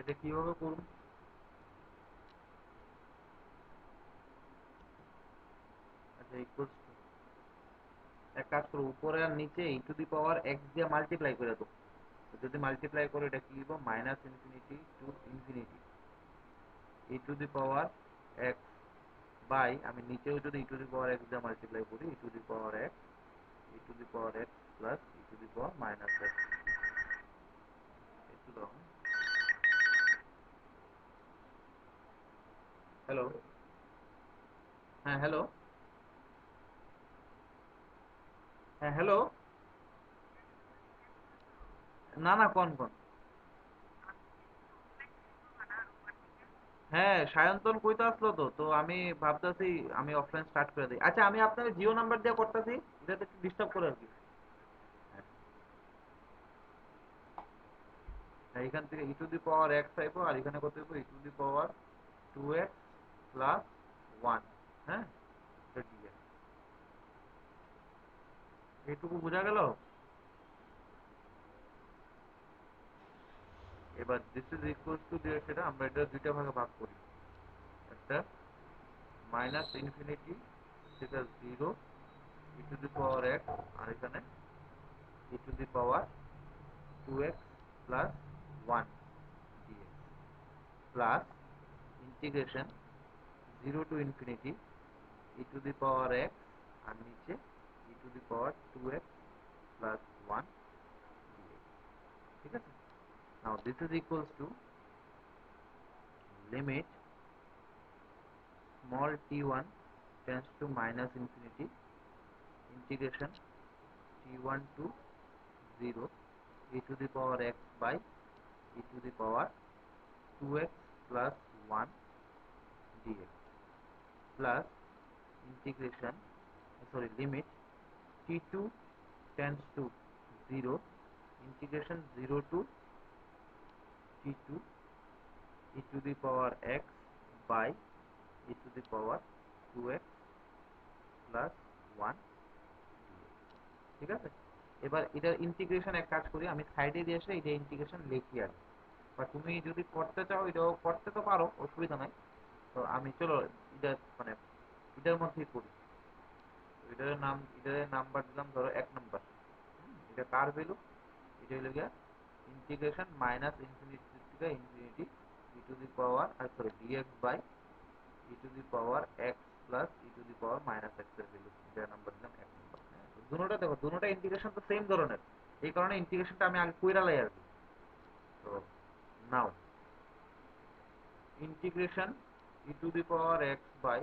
[SPEAKER 1] এটা কিভাবে করব? আচ্ছা, ইকুয়ালস টু, এক কাজ করো, উপরে আর নিচে e to the power x দিয়ে মাল্টিপ্লাই করে দাও। যদি মাল্টিপ্লাই করো এটা কি দিব, minus infinity to infinity e to the power x by, আমি নিচেও যদি e to the power x দিয়ে মাল্টিপ্লাই করি, e to the power x, e to the power x plus e to the power minus x. একটু দাও। হ্যালো, হ্যাঁ হ্যালো, হ্যাঁ হ্যালো, না না, কোন কোন? হ্যাঁ, সায়ন্তন কইতে আসলো তো, তো আমি ভাবতেছি আমি অফলাইন স্টার্ট করে দিই। আচ্ছা, আমি আপনার জিও নাম্বার দিয়ে করতেছি, এটাতে একটু ডিস্টার্ব করে আর কি। হ্যাঁ, হ্যাঁ, এখান থেকে ই টু দি পাওয়ার এক্স আইবো, আর এখানে কত হইব, e to the power two x plus one. হ্যাঁ, এটা dx। এইটুকু বোঝা গেল? এবার দিস ইজ ইকুয়াল টু দিয়ে সেটা আমরা এটা দুইটা ভাগে ভাগ করি। একটা মাইনাস ইনফিনিটি সেটা zero e to the power x, আর এখানে e to the power two x plus one dx plus integration zero to infinity e to the power x, আর নিচে e to the power two x plus one dx। ঠিক আছে? Now this is equals to limit small t1 tends to minus infinity integration t1 to 0 e to the power x by e to the power 2x plus 1 dx plus integration, sorry, limit t2 tends to 0 integration 0 to t2 e to the power x by e to the power 2x plus 1 dx। ঠিক আছে? এবার এটার ইন্টিগ্রেশন এক কাজ করি, আমি সাইডে দিয়ে এসে এটা ইন্টিগ্রেশন লিখি আর কি। বা তুমি যদি করতে চাও এটাও করতে তো পারো, অসুবিধা নাই। তো আমি চলো এটা মানে এটার মধ্যেই করি। এটার নাম্বার দিলাম ধরো এক নাম্বার। এটা কার ভ্যালু? এটা হলো গিয়া ইন্টিগ্রেশন মাইনাস ইনফিনিটি থেকে infinity e to the power, sorry, dx by e to the power x plus e to the power minus x এর ভ্যালু। এটা নাম্বার দিলাম এক নাম্বার। দুটোটা দেখো, দুটোটা ইন্টিগ্রেশন তো সেম ধরনের, এই কারণে ইন্টিগ্রেশনটা আমি আগে কইরা লাই আর কি। তো now integration e to the power x by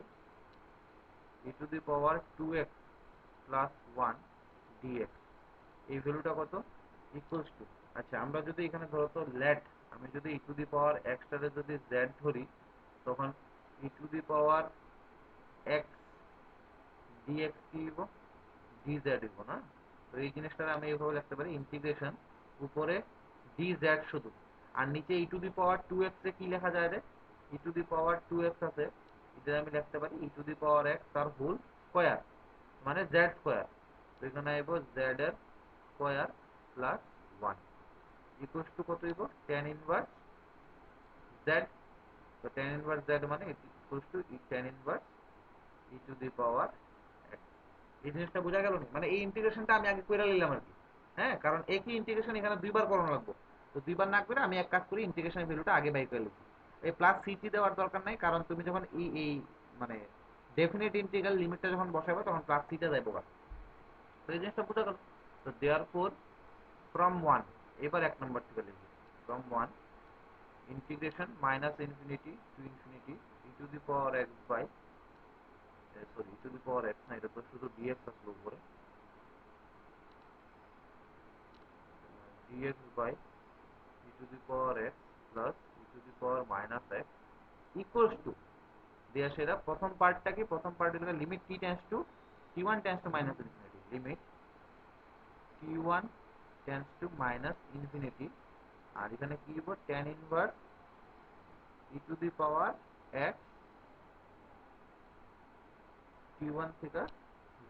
[SPEAKER 1] e to the power two x plus one dx, এই ভ্যালুটা কত? ইকুয়ালস টু, আচ্ছা আমরা যদি এখানে ধরো তো লেট, আমি যদি ই টু দি পাওয়ার এক্সটারে যদি জেড ধরি, তখন e to the power x dx কি হইব, ডিজেড হইব না? তো এই জিনিসটা আমি এইভাবে লিখতে পারি, ইন্টিগ্রেশন উপরে ডিজেড শুধু, আর নিচে e to the power two x এ কি লেখা যায় রে, e to the power two x আছে, এটা আমি লিখতে পারি e to the power x তার হোল স্কয়ার, মানে জেড স্কয়ার। তো এখানে আইব জেড এর square plus one equals to কত হইব, টেন ইনভার্স জেড। তো টেন ইনভার্স জেড মানে equals to tan inverse e to the power x. এই জিনিসটা বোঝা গেল না? মানে এই ইন্টিগ্রেশনটা আমি আগে কইরা নিলাম আর কি। হ্যাঁ, কারণ একই ইন্টিগ্রেশন এখানে দুইবার করানো লাগবে। তো দুইবার না করে আমি এক কাজ করি, ইন্টিগ্রেশনের ভ্যালুটা আগে বাই করে লিখি। এই প্লাস সিটি দেওয়ার দরকার নাই, কারণ তুমি যখন এই মানে ডেফিনিট ইন্টিগ্রাল লিমিটটা যখন বসাবে তখন প্লাস সিটা দেবো। তো এই জিনিসটা বোঝা গেল। তো দেয়ার ফোর ফ্রম ওয়ান, এবার এক নম্বর থেকে লিখি, from one integration minus infinity to infinity e to the power x by, sorry e to the power x না, এটা তো শুধু ডিএক্স আসলো উপরে, dx by e to the power x plus e to the power minus x equals to, দিয়ে সেটা প্রথম পার্টটা কি, প্রথম পার্ট হলো limit t tends to t1 tends to minus infinity, limit t1 tends to minus infinity, আর এখানে কি দিব, tan inverse e to the power x t1 থেকে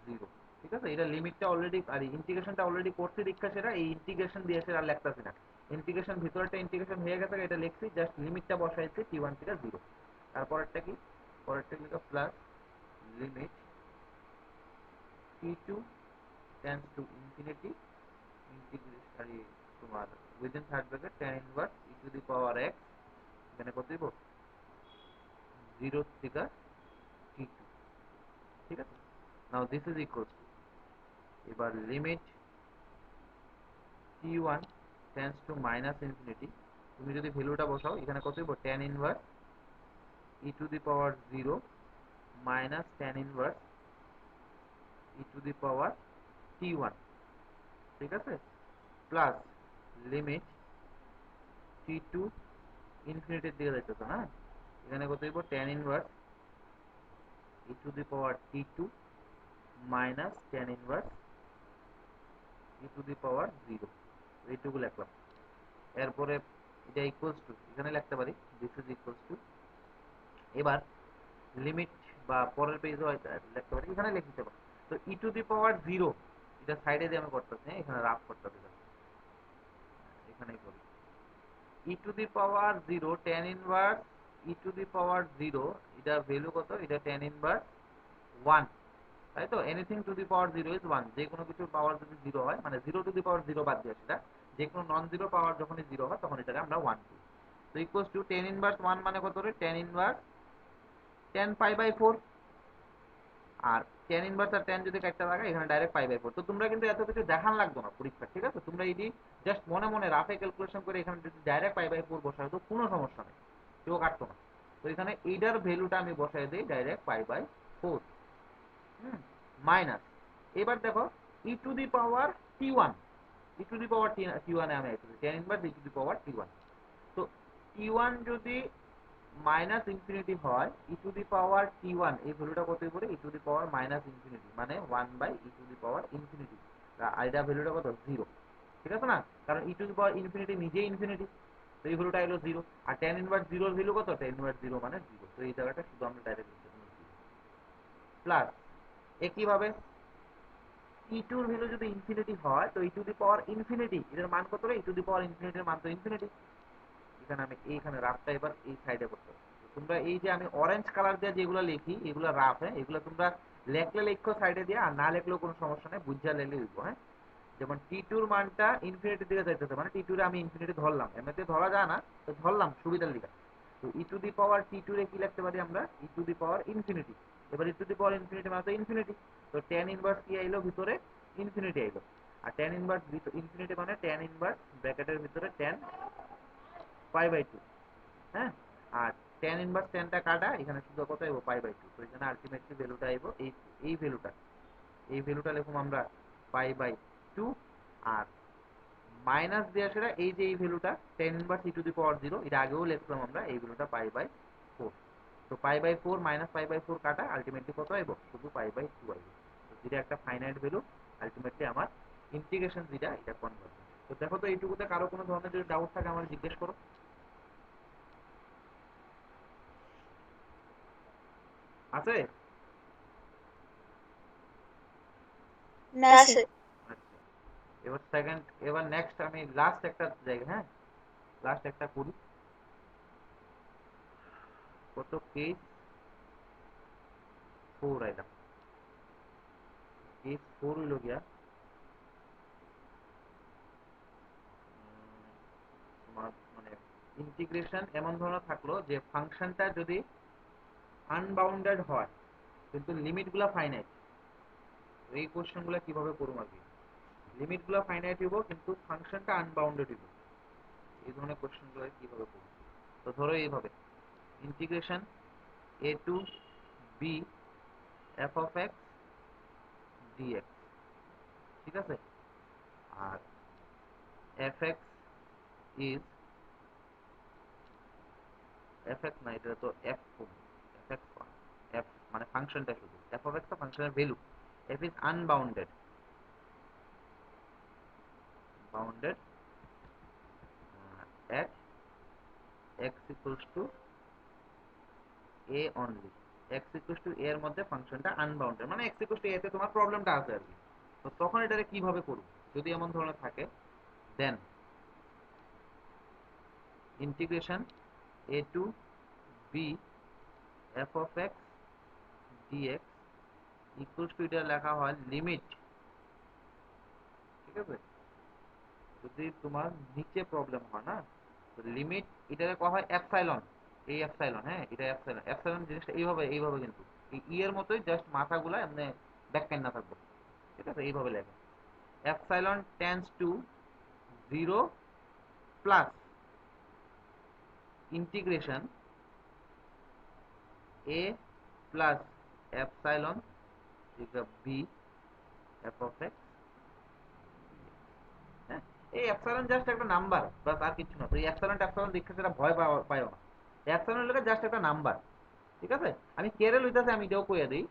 [SPEAKER 1] 0। ঠিক আছে? এটা লিমিটটা অলরেডি আর ইন্টিগ্রেশনটা অলরেডি করতে দীক্ষা, সেটা এই ইন্টিগ্রেশন দিয়ে সেটা আর লেখতেছি না। ইন্টিগ্রেশন ভিতরটা ইন্টিগ্রেশন হয়ে গেছে, এটা লিখছি, জাস্ট লিমিটটা বসাইছি t1 থেকে 0। তারপরেরটা কি, পরেরটা লিখো plus limit t2 tends to infinity integration তোমার within third bracket tan inverse e to the power x, এখানে কত দিব 0 থেকে t2। ঠিক আছে, now this is equals to, এবার limit t1 tends to minus infinity, তুমি যদি ভ্যালুটা বসাও এখানে কত দিব tan inverse e to the power 0 minus tan inverse e to the power t1। ঠিক আছে, প্লাস লিমিট t2 ইনফিনিটির দিকে যাইতেছে না, এখানে কত দিব tan inverse e to the power t2 minus tan inverse e to the power 0, এইটুকু লিখলাম। এরপরে এটা ইকুয়ালস টু এখানে লিখতে পারি দিস ইজ ইকুয়ালস টু, এবার লিমিট বা পরের পেজও লিখতে পারি, এখানে লিখে দিতে পারি। তো e টু দি পাওয়ার 0 এটা সাইডে দিয়ে আমি করতেছি, এখানে রাফ করতেছি, এখানেই করি e to the power 0 tan inverse e to the power 0, এটা ভ্যালু কত, এটা tan ইনভার্স 1, তাই তো। Anything to the power 0 is 1, যে কোনো কিছুর পাওয়ার যদি 0 হয়, মানে 0 টু দি পাওয়ার 0 বাদ দিয়ে সেটা, যে কোনো নন জিরো পাওয়ার যখনই 0 হয় তখন এটাকে আমরা 1 করি। তো ইকুয়ালস টু tan ইনভার্স 1 মানে কত রে, tan inverse tan pi by 4, আর tan ইনভার্স আর tan যদি কাটতে লাগে এখানে ডাইরেক্ট পাই বাই 4। তো তোমরা কিন্তু এত কিছু দেখান লাগবে না পরীক্ষা, ঠিক আছে, তোমরা এটি জাস্ট মনে মনে রাফে ক্যালকুলেশন করে এখানে যদি ডাইরেক্ট পাই বাই 4 বসাও তো কোনো সমস্যা নেই, কেউ কাটতো না। তো এখানে এইটার ভ্যালুটা আমি বসাই দিই ডাইরেক্ট পাই বাই 4, মাইনাস, এবার দেখো ই to the power t1, E to the power t1 এ আমি tan inverse e to the power t1। তো t1 যদি মাইনাস ইনফিনিটি হয়, ই টু দি পাওয়ার t1 এই ভ্যালুটা কত পড়ে, e to the power minus infinity মানে 1 by e to the power infinity, আর এটা ভ্যালুটা কত 0। ঠিক আছে না, কারণ e to the power infinity নিজেই ইনফিনিটি, তো এই ভ্যালুটা এলো 0। আর tan ইনভার্স 0 এর ভ্যালু কত, tan ইনভার্স 0 মানে 0, তো এই জায়গাটা শুধু আমরা ডাইরেক্ট লিখতে পারি প্লাস। একইভাবে e2 এর ভ্যালু যদি ইনফিনিটি হয় তো ই টু দি পাওয়ার ইনফিনিটি এর মান কত রে, ই টু দি পাওয়ার ইনফিনিটির মান তো ইনফিনিটি, এখানে আমি এইখানে রাফটা এবার এই সাইডে করতে হবে। তোমরা এই যে আমি অরেঞ্জ কালার দিয়ে যেগুলো লিখি এগুলো রাফ, হ্যাঁ, এগুলো তোমরা লেখলে লেখো সাইডে দিয়ে, আর না লেখলেও কোনো সমস্যা নেই, বুঝা লেখলে লিখবো, হ্যাঁ। যেমন টি2 এর মানটা ইনফিনিটির দিকে যাইতেছে, মানে টি2 এর আমি ইনফিনিটি ধরলাম, এমনিতে ধরা যায় না, তো ধরলাম সুবিধার লিখা। তো ই টু দি পাওয়ার টি2 এ কি লিখতে পারি আমরা, e to the power infinity, এবার e to the power infinity মানে তো ইনফিনিটি, তো tan ইনভার্স কি আইলো ভিতরে, ইনফিনিটি আইলো। আর tan ইনভার্স ইনফিনিটি মানে tan ইনভার্স ব্র্যাকেটের ভিতরে tan পাই বাই 2, হ্যাঁ। আর tan ইনভার্স ট্যানটা কাটা, এখানে শুধু কত আইবো পাই বাই 2, তো এখানে আলটিমেটলি ভ্যালুটা আইবো এই এই ভ্যালুটা, এই ভ্যালুটা লিখুম আমরা পাই বাই 2, আর মাইনাস দিয়ে সেটা এই যে এই ভ্যালুটা tan inverse e to the power 0, এটা আগেও লিখলাম আমরা, এই ভ্যালুটা পাই বাই 4। তো pi by 4 minus pi by 4 কাটা, আলটিমেটলি কত আইবো, শুধু পাই বাই 2 আইবো। তো যেটা একটা ফাইনাইট ভ্যালু, আলটিমেটলি আমার ইন্টিগ্রেশন যেটা এটা কনভার্জ। তো দেখো তো এইটুকুতে কারো কোনো ধরনের যদি ডাউট থাকে আমার জিজ্ঞেস করো। আছে?
[SPEAKER 2] না স্যার।
[SPEAKER 1] আচ্ছা, এবার সেকেন্ড, এবার নেক্সট আমি লাস্ট একটা জায়গা, হ্যাঁ, লাস্ট একটা করি। কত কেস 4 আইলাম, কেস 4 হইল গিয়া তোমার মানে ইন্টিগ্রেশন এমন ধরনের থাকলো যে ফাংশনটা যদি আনবাউন্ডেড হয় কিন্তু লিমিটগুলো ফাইনাইট, এই কোশ্চেনগুলো কিভাবে করবো আর কি, লিমিটগুলো ফাইনাইট হইব কিন্তু ফাংশনটা আনবাউন্ডেড হইব, এই ধরনের কোশ্চেনগুলো কিভাবে করবো। তো ধরো এইভাবে integration a to b f of x dx, ঠিক আছে, আর f x is, f x না এটা তো এফ, এফ এক্স এফ মানে ফাংশনটা, শুধু এফ অফ এক্স ফাংশনের value, F is unbounded, bounded at x equals to a only, x equals to a এর মধ্যে ফাংশনটা আনবাউন্ডেড, মানে x equals to a তে তোমার প্রবলেমটা আছে আর কি। তো তখন এটারে কিভাবে করব, যদি এমন ধরনের থাকে then integration a to b f of x dx equals to, এটা লেখা হয় লিমিট, ঠিক আছে? যদি তোমার নিচে প্রবলেম হয় না, তো লিমিট এটাকে করা হয় এপসাইলন, এই এপসাইলন, হ্যাঁ এটা এপসাইলন। এপসাইলন জিনিসটা এইভাবে এইভাবে কিন্তু এই ই এর মতোই, জাস্ট মাথাগুলা এমনি ব্যাকপ্যান না থাকবো, ঠিক আছে? এইভাবে লেখে epsilon tends to 0 plus integration a plus epsilon b f of x. হ্যাঁ, এই এপসাইলন জাস্ট একটা নাম্বার, বাস আর কিছু না। তো এই এপসাইলন ট্যাপসাইলন দেখতে সেটা ভয় পাইও না, এপসাইলন লেগে জাস্ট একটা নাম্বার, ঠিক আছে? আমি কেড়ে লইতেছে, আমি এটাও কইয়া দিই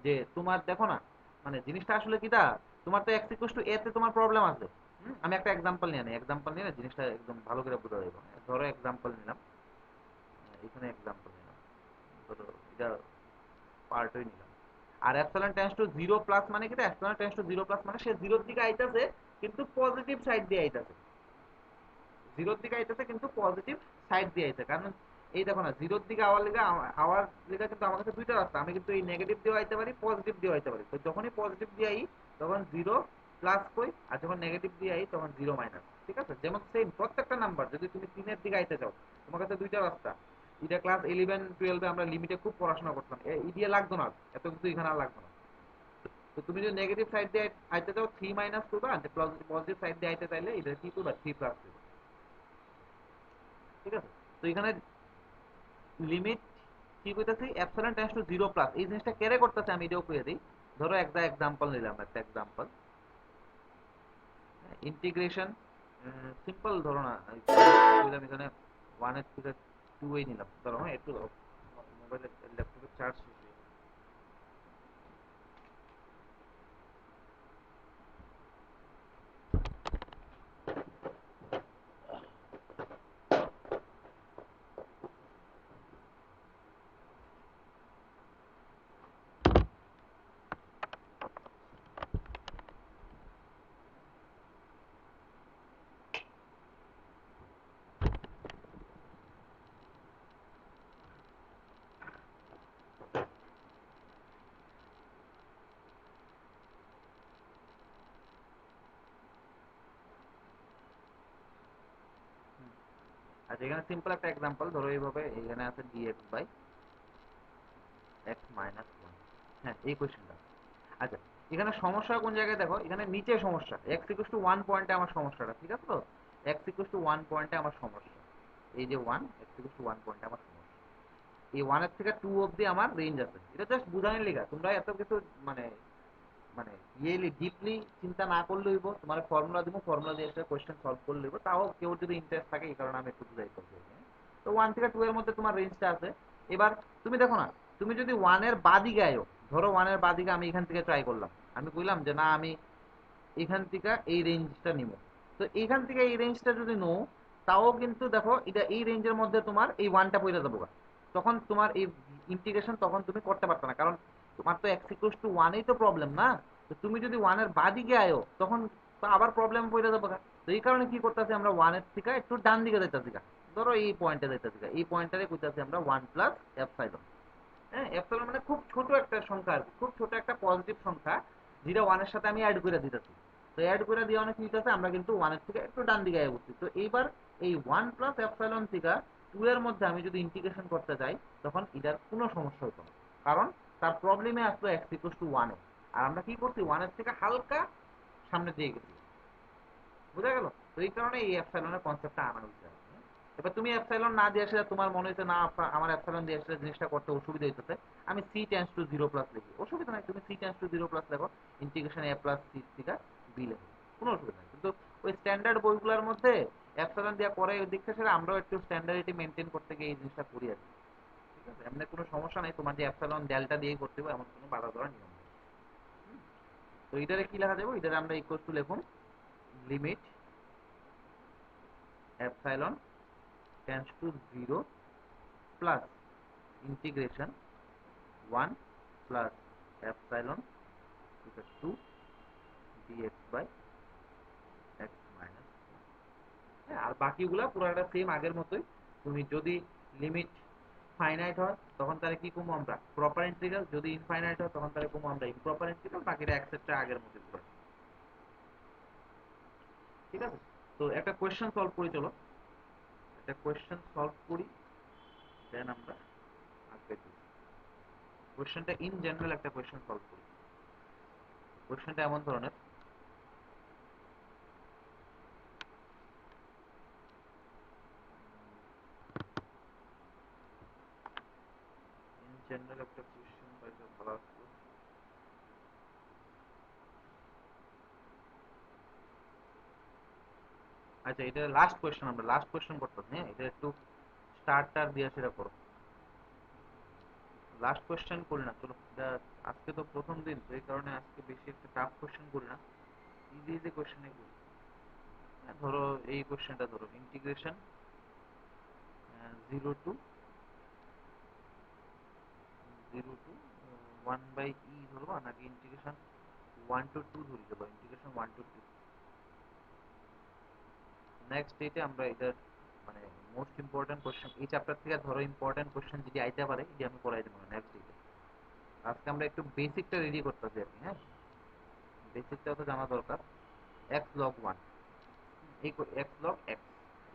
[SPEAKER 1] যে তোমার দেখো না, মানে জিনিসটা আসলে কিটা, তোমার তো এক্স ইকুয়ালস টু এ তে তোমার প্রবলেম আছে। আমি একটা এক্সাম্পল নিয়ে নিই, এক্সাম্পল নিয়ে জিনিসটা একদম ভালো করে বোঝা যাবে। ধরো এক্সাম্পল নিলাম, এখানে এক্সাম্পল নিলাম, ধরো এটা পার্টই নিলাম। আর এপসাইলন টেন্ডস টু 0 প্লাস মানে কি, এপসাইলন টেন্ডস টু 0 প্লাস মানে সে 0 এর দিকে আইতাছে কিন্তু পজিটিভ সাইড দিয়ে আইতাছে, 0 এর দিকে আইতাছে কিন্তু পজিটিভ সাইড দিয়ে আইতাছে। কারণ এই দেখো না, 0 এর দিকে আওয়ার লিগা কিন্তু আমার কাছে দুইটা রাস্তা, আমি কিন্তু এই নেগেটিভ দিয়ে আইতে পারি, পজিটিভ দিয়ে আইতে পারি। তো যখনই পজিটিভ দিয়ে আই তখন 0 প্লাস কই, আর যখন নেগেটিভ দিয়ে আই তখন 0 মাইনাস, ঠিক আছে? যেমন সেম প্রত্যেকটা নাম্বার, যদি তুমি 3 এর দিকে আইতে চাও, তোমার কাছে দুইটা রাস্তা। এটা ক্লাস 11 12 আমরা লিমিটে খুব পড়াশোনা করতাম, এই দিয়ে লাগতো না, এত কিছু এখানে আর লাগতো না। তো তুমি যদি নেগেটিভ সাইড দিয়ে আইতে চাও 3 মাইনাস করবা, আর পজিটিভ সাইড দিয়ে আইতে চাইলে এটা কি করবা, 3 প্লাস করবা, ঠিক আছে? তো এখানে লিমিট কি কইতাছি, এপসাইলন টেন্ডস টু 0 প্লাস, এই জিনিসটা কেড়ে করতেছে আমি এটাও কইয়া দিই। ধরো একটা এক্সাম্পল নিলাম, একটা এক্সাম্পল ইন্টিগ্রেশন, সিম্পল ধরো না, কইলাম এখানে 1 এর থেকে 2 এই নিলাম, ধরো হ্যাঁ একটু মোবাইলে ল্যাপটপে চার্জ শেষ হয়ে গেছে। আচ্ছা, এখানে সিম্পল একটা এক্সাম্পল ধরো, এইভাবে এখানে আছে dx by x minus one, হ্যাঁ এই কোয়েশ্চেনটা। আচ্ছা, এখানে সমস্যা কোন জায়গায় দেখো, এখানে নিচে সমস্যা, এক্স ইকুয়ালস টু 1 পয়েন্টে আমার সমস্যাটা, ঠিক আছে? তো এক্স ইকুয়ালস টু 1 পয়েন্টে আমার সমস্যা, এই যে 1, এক্স ইকুয়ালস টু 1 পয়েন্টে আমার সমস্যা। এই 1 এর থেকে 2 অবধি আমার রেঞ্জ আছে, এটা জাস্ট বুঝানোর লেগা, তোমরা এত কিছু মানে মানে রিয়েলি ডিপলি চিন্তা না করলে হইব। তোমার ফর্মুলা দিব, ফর্মুলা দিয়ে একটা কোয়েশ্চেন সলভ করলে হইব, তাও কেউ যদি ইন্টারেস্ট থাকে এই কারণে আমি একটু বুঝাই করছি। তো 1 থেকে 2 এর মধ্যে তোমার রেঞ্জটা আছে। এবার তুমি দেখো না, তুমি যদি 1 এর বাদিকে আয়ো, ধরো 1 এর বাদিকে আমি এখান থেকে ট্রাই করলাম, আমি কইলাম যে না আমি এখান থেকে এই রেঞ্জটা নিব। তো এখান থেকে এই রেঞ্জটা যদি নো, তাও কিন্তু দেখো এটা এই রেঞ্জের মধ্যে তোমার এই ওয়ানটা পড়ে যাবো, তখন তোমার এই ইন্টিগ্রেশন তখন তুমি করতে পারতো না, কারণ তোমার তো এক্স ইকুয়ালস টু ওয়ানেই তো প্রবলেম না। তো তুমি যদি ওয়ানের বাদিকে আয়ো তখন তো আবার প্রবলেম পড়ে যাবো। তো এই কারণে কি করতেছি আমরা, ওয়ানের থেকে একটু ডান দিকে যাইতেছি, ধরো এই পয়েন্টে যাইতেছি, এই পয়েন্টটারে কইতাছি আমরা 1 প্লাস এপসাইলন। হ্যাঁ, এপসাইলন মানে খুব ছোট একটা সংখ্যা আর কি, খুব ছোট একটা পজিটিভ সংখ্যা, যেটা ওয়ানের সাথে আমি অ্যাড করে দিতেছি। তো অ্যাড করে দিয়ে অনেক হইতেছে, আমরা কিন্তু ওয়ানের থেকে একটু ডান দিকে উঠছি। তো এইবার এই 1 প্লাস এপসাইলন থেকে 2 এর মধ্যে আমি যদি ইন্টিগ্রেশন করতে যাই, তখন এটার কোনো সমস্যা হতো না, কারণ তার প্রবলেমে আসলো এক্স ইকুয়ালস টু 1 এ, আর আমরা কি করছি, ওয়ানের থেকে হালকা সামনে দিয়ে গেছি, বুঝা গেল? তো এই কারণে এই এপসাইলনের কনসেপ্টটা আনা হয়েছে। এবার তুমি এপসাইলন না দিয়ে আসলে তোমার মনে হয়েছে না আমার এপসাইলন দিয়ে আসলে জিনিসটা করতে অসুবিধা হইতেছে, আমি সি টেন্স টু 0 প্লাস লিখি, অসুবিধা নাই, তুমি সি টেন্স টু 0 প্লাস লেখো, ইন্টিগ্রেশন এ প্লাস সি থেকে বি লেখো, কোনো অসুবিধা নেই। কিন্তু ওই স্ট্যান্ডার্ড বইগুলোর মধ্যে এপসাইলন দেওয়া পরে ওই দিকটা সেটা আমরাও একটু স্ট্যান্ডার্ডিটি মেনটেন করতে গিয়ে এই জিনিসটা করি আর কি, ঠিক আছে? এমনি কোনো সমস্যা নেই, তোমার যে এপসাইলন ডেল্টা দিয়েই করতে হবে এমন কোনো বাধা দেওয়ার নিয়ম নেই। তো এটারে কি লেখা যাবে, এটারে আমরা ইকুয়াল টু লিখুন limit epsilon tends to 0 plus integration 1 plus epsilon equals to dx by x minus 1. হ্যাঁ, আর বাকিগুলা পুরোটা সেম আগের মতোই। তুমি যদি লিমিট ফাইনাইট হয় তখন তাহলে কি কমবো আমরা প্রপার ইন্টিগ্রাল, যদি ইনফাইনাইট হয় তখন তাহলে কমবো আমরা ইমপ্রপার ইন্টিগ্রাল, বাকিটা অ্যাকসেপ্টটা আগের মতো পুরো। ঠিক আছে, তো একটা কোয়েশ্চেন সলভ করি, চলো একটা কোয়েশ্চেন সলভ করি, দেন আমরা আগে কোয়েশ্চেনটা ইন জেনারেল একটা কোয়েশ্চেন সলভ করি। কোয়েশ্চেনটা এমন ধরনের, ইন জেনারেল একটা কোয়েশ্চেন পাইলে ভালো আসতো। আচ্ছা, এটা লাস্ট কোয়েশ্চেন, আমরা লাস্ট কোয়েশ্চেন করতেছি, হ্যাঁ এটা একটু স্টার্টার দিয়ে সেটা করো। লাস্ট কোয়েশ্চেন করি না, চলো এটা, আজকে তো প্রথম দিন তো এই কারণে আজকে বেশি একটা টাফ কোয়েশ্চেন করি না, ইজি ইজি কোয়েশ্চেনই করি। ধরো এই কোয়েশ্চেনটা ধরো, ইন্টিগ্রেশন 0 to 1/e ধরবা নাকি ইন্টিগ্রেশন 1 to 2 ধরি, চলো ইন্টিগ্রেশন 1 to 2। নেক্সট ডেটে আমরা এটার মানে মোস্ট ইম্পর্টেন্ট কোয়েশ্চেন এই চ্যাপ্টার থেকে ধরো, ইম্পর্টেন্ট কোয়েশ্চেন যদি আইতে পারে এটি আমি করাই দেবো নেক্সট ডেটে। আজকে আমরা একটু বেসিকটা রেডি করতেছি আর কি, হ্যাঁ বেসিকটা তো জানা দরকার। এক্স লগ ওয়ান, এই এক্স লগ এক্স,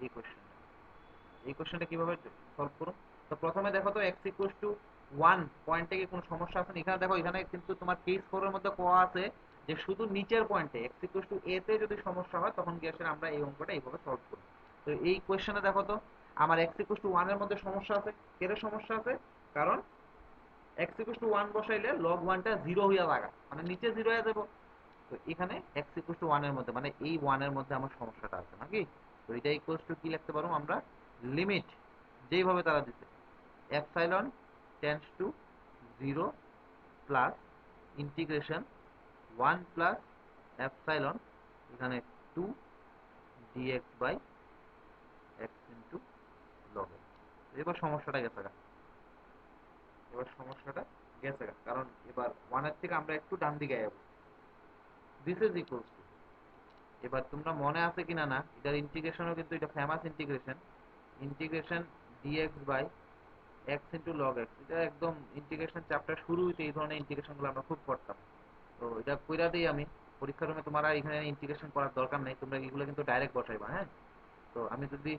[SPEAKER 1] এই কোয়েশ্চেনটা, এই কোশ্চেনটা কিভাবে সলভ করো। তো প্রথমে দেখো তো এক্স ইকুয়ালস টু ওয়ান পয়েন্টে কি কোনো সমস্যা আছে? এখানে দেখো, এখানে কিন্তু তোমার কেস ফোরের মধ্যে কোয়া আছে যে শুধু নিচের পয়েন্টে এক্স ইকুয়ালস টু এ তে যদি সমস্যা হয় তখন কি আসলে আমরা এই অঙ্কটা এইভাবে সলভ করি। তো এই কোয়েশ্চেনে দেখো তো আমার এক্স ইকুয়ালস টু ওয়ান এর মধ্যে সমস্যা আছে। কেন সমস্যা আছে? কারণ এক্স ইকুয়ালস টু ওয়ান বসাইলে লগ ওয়ানটা জিরো হইয়া লাগা, মানে নিচে জিরো হয়ে যাবো। তো এখানে এক্স ইকুয়ালস টু ওয়ান এর মধ্যে মানে এই ওয়ান এর মধ্যে আমার সমস্যাটা আছে নাকি। তো এটা ইকুয়ালস টু কি লিখতে পারো আমরা, লিমিট যেইভাবে তারা দিচ্ছে epsilon tends to 0 plus integration 1 plus epsilon এখানে 2 dx by x into log. এবার সমস্যাটা গেছে গা, এবার সমস্যাটা গেছে গা, কারণ এবার ওয়ানের থেকে আমরা একটু ডান দিকে যাবো। দিস ইজ ইকুয়ালস টু, এবার তোমরা মনে আছে কিনা না, এটার ইন্টিগ্রেশনও কিন্তু এটা famous integration, integration dx by x into log x. এটা একদম ইন্টিগ্রেশন চ্যাপ্টার শুরু হইতে এই ধরনের ইন্টিগ্রেশনগুলো আমরা খুব করতাম। তো এটা কইরা দিই আমি, পরীক্ষার রুমে তোমার এখানে ইন্টিগ্রেশন করার দরকার নেই, তোমরা এগুলো কিন্তু ডাইরেক্ট বসাইবা। হ্যাঁ, তো আমি যদি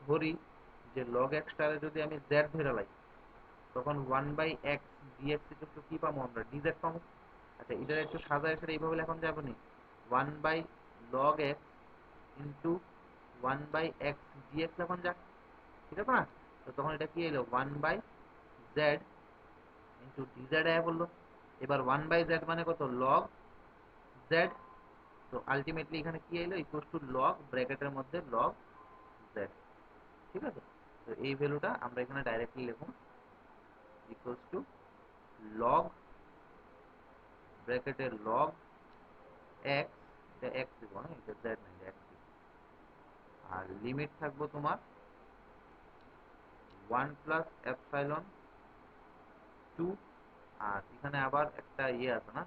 [SPEAKER 1] ধরি যে লগ এক্সটারে যদি আমি জেড ধরে লাই, তখন 1/x ডিএক্স ইকুয়াল টু কি পাবো আমরা, ডিজেড পাবো। আচ্ছা, এটা একটু সাজায় সেটা এইভাবে লেখন যাবে নি, 1/log x into 1/x dx এখন যাক, ঠিক আছে না। তো তখন এটা কি এলো, 1/z ইন্টু ডিজেড আয়া বললো। এবার 1/z মানে কত, লগ জেড। তো আলটিমেটলি এখানে কি এলো, ইকুয়াল টু লগ ব্র্যাকেটের মধ্যে লগ জেড। ঠিক আছে, তো এই ভ্যালুটা আমরা এখানে ডাইরেক্টলি লিখুন, ইকুয়ালস টু লগ ব্র্যাকেটের লগ এক্স, এটা এক্স দিব না, এটা জেড না, এটা এক্স দিব। আর লিমিট থাকবো তোমার 1 প্লাস এপসাইলন 2। আর এখানে আবার একটা ইয়ে আছে না,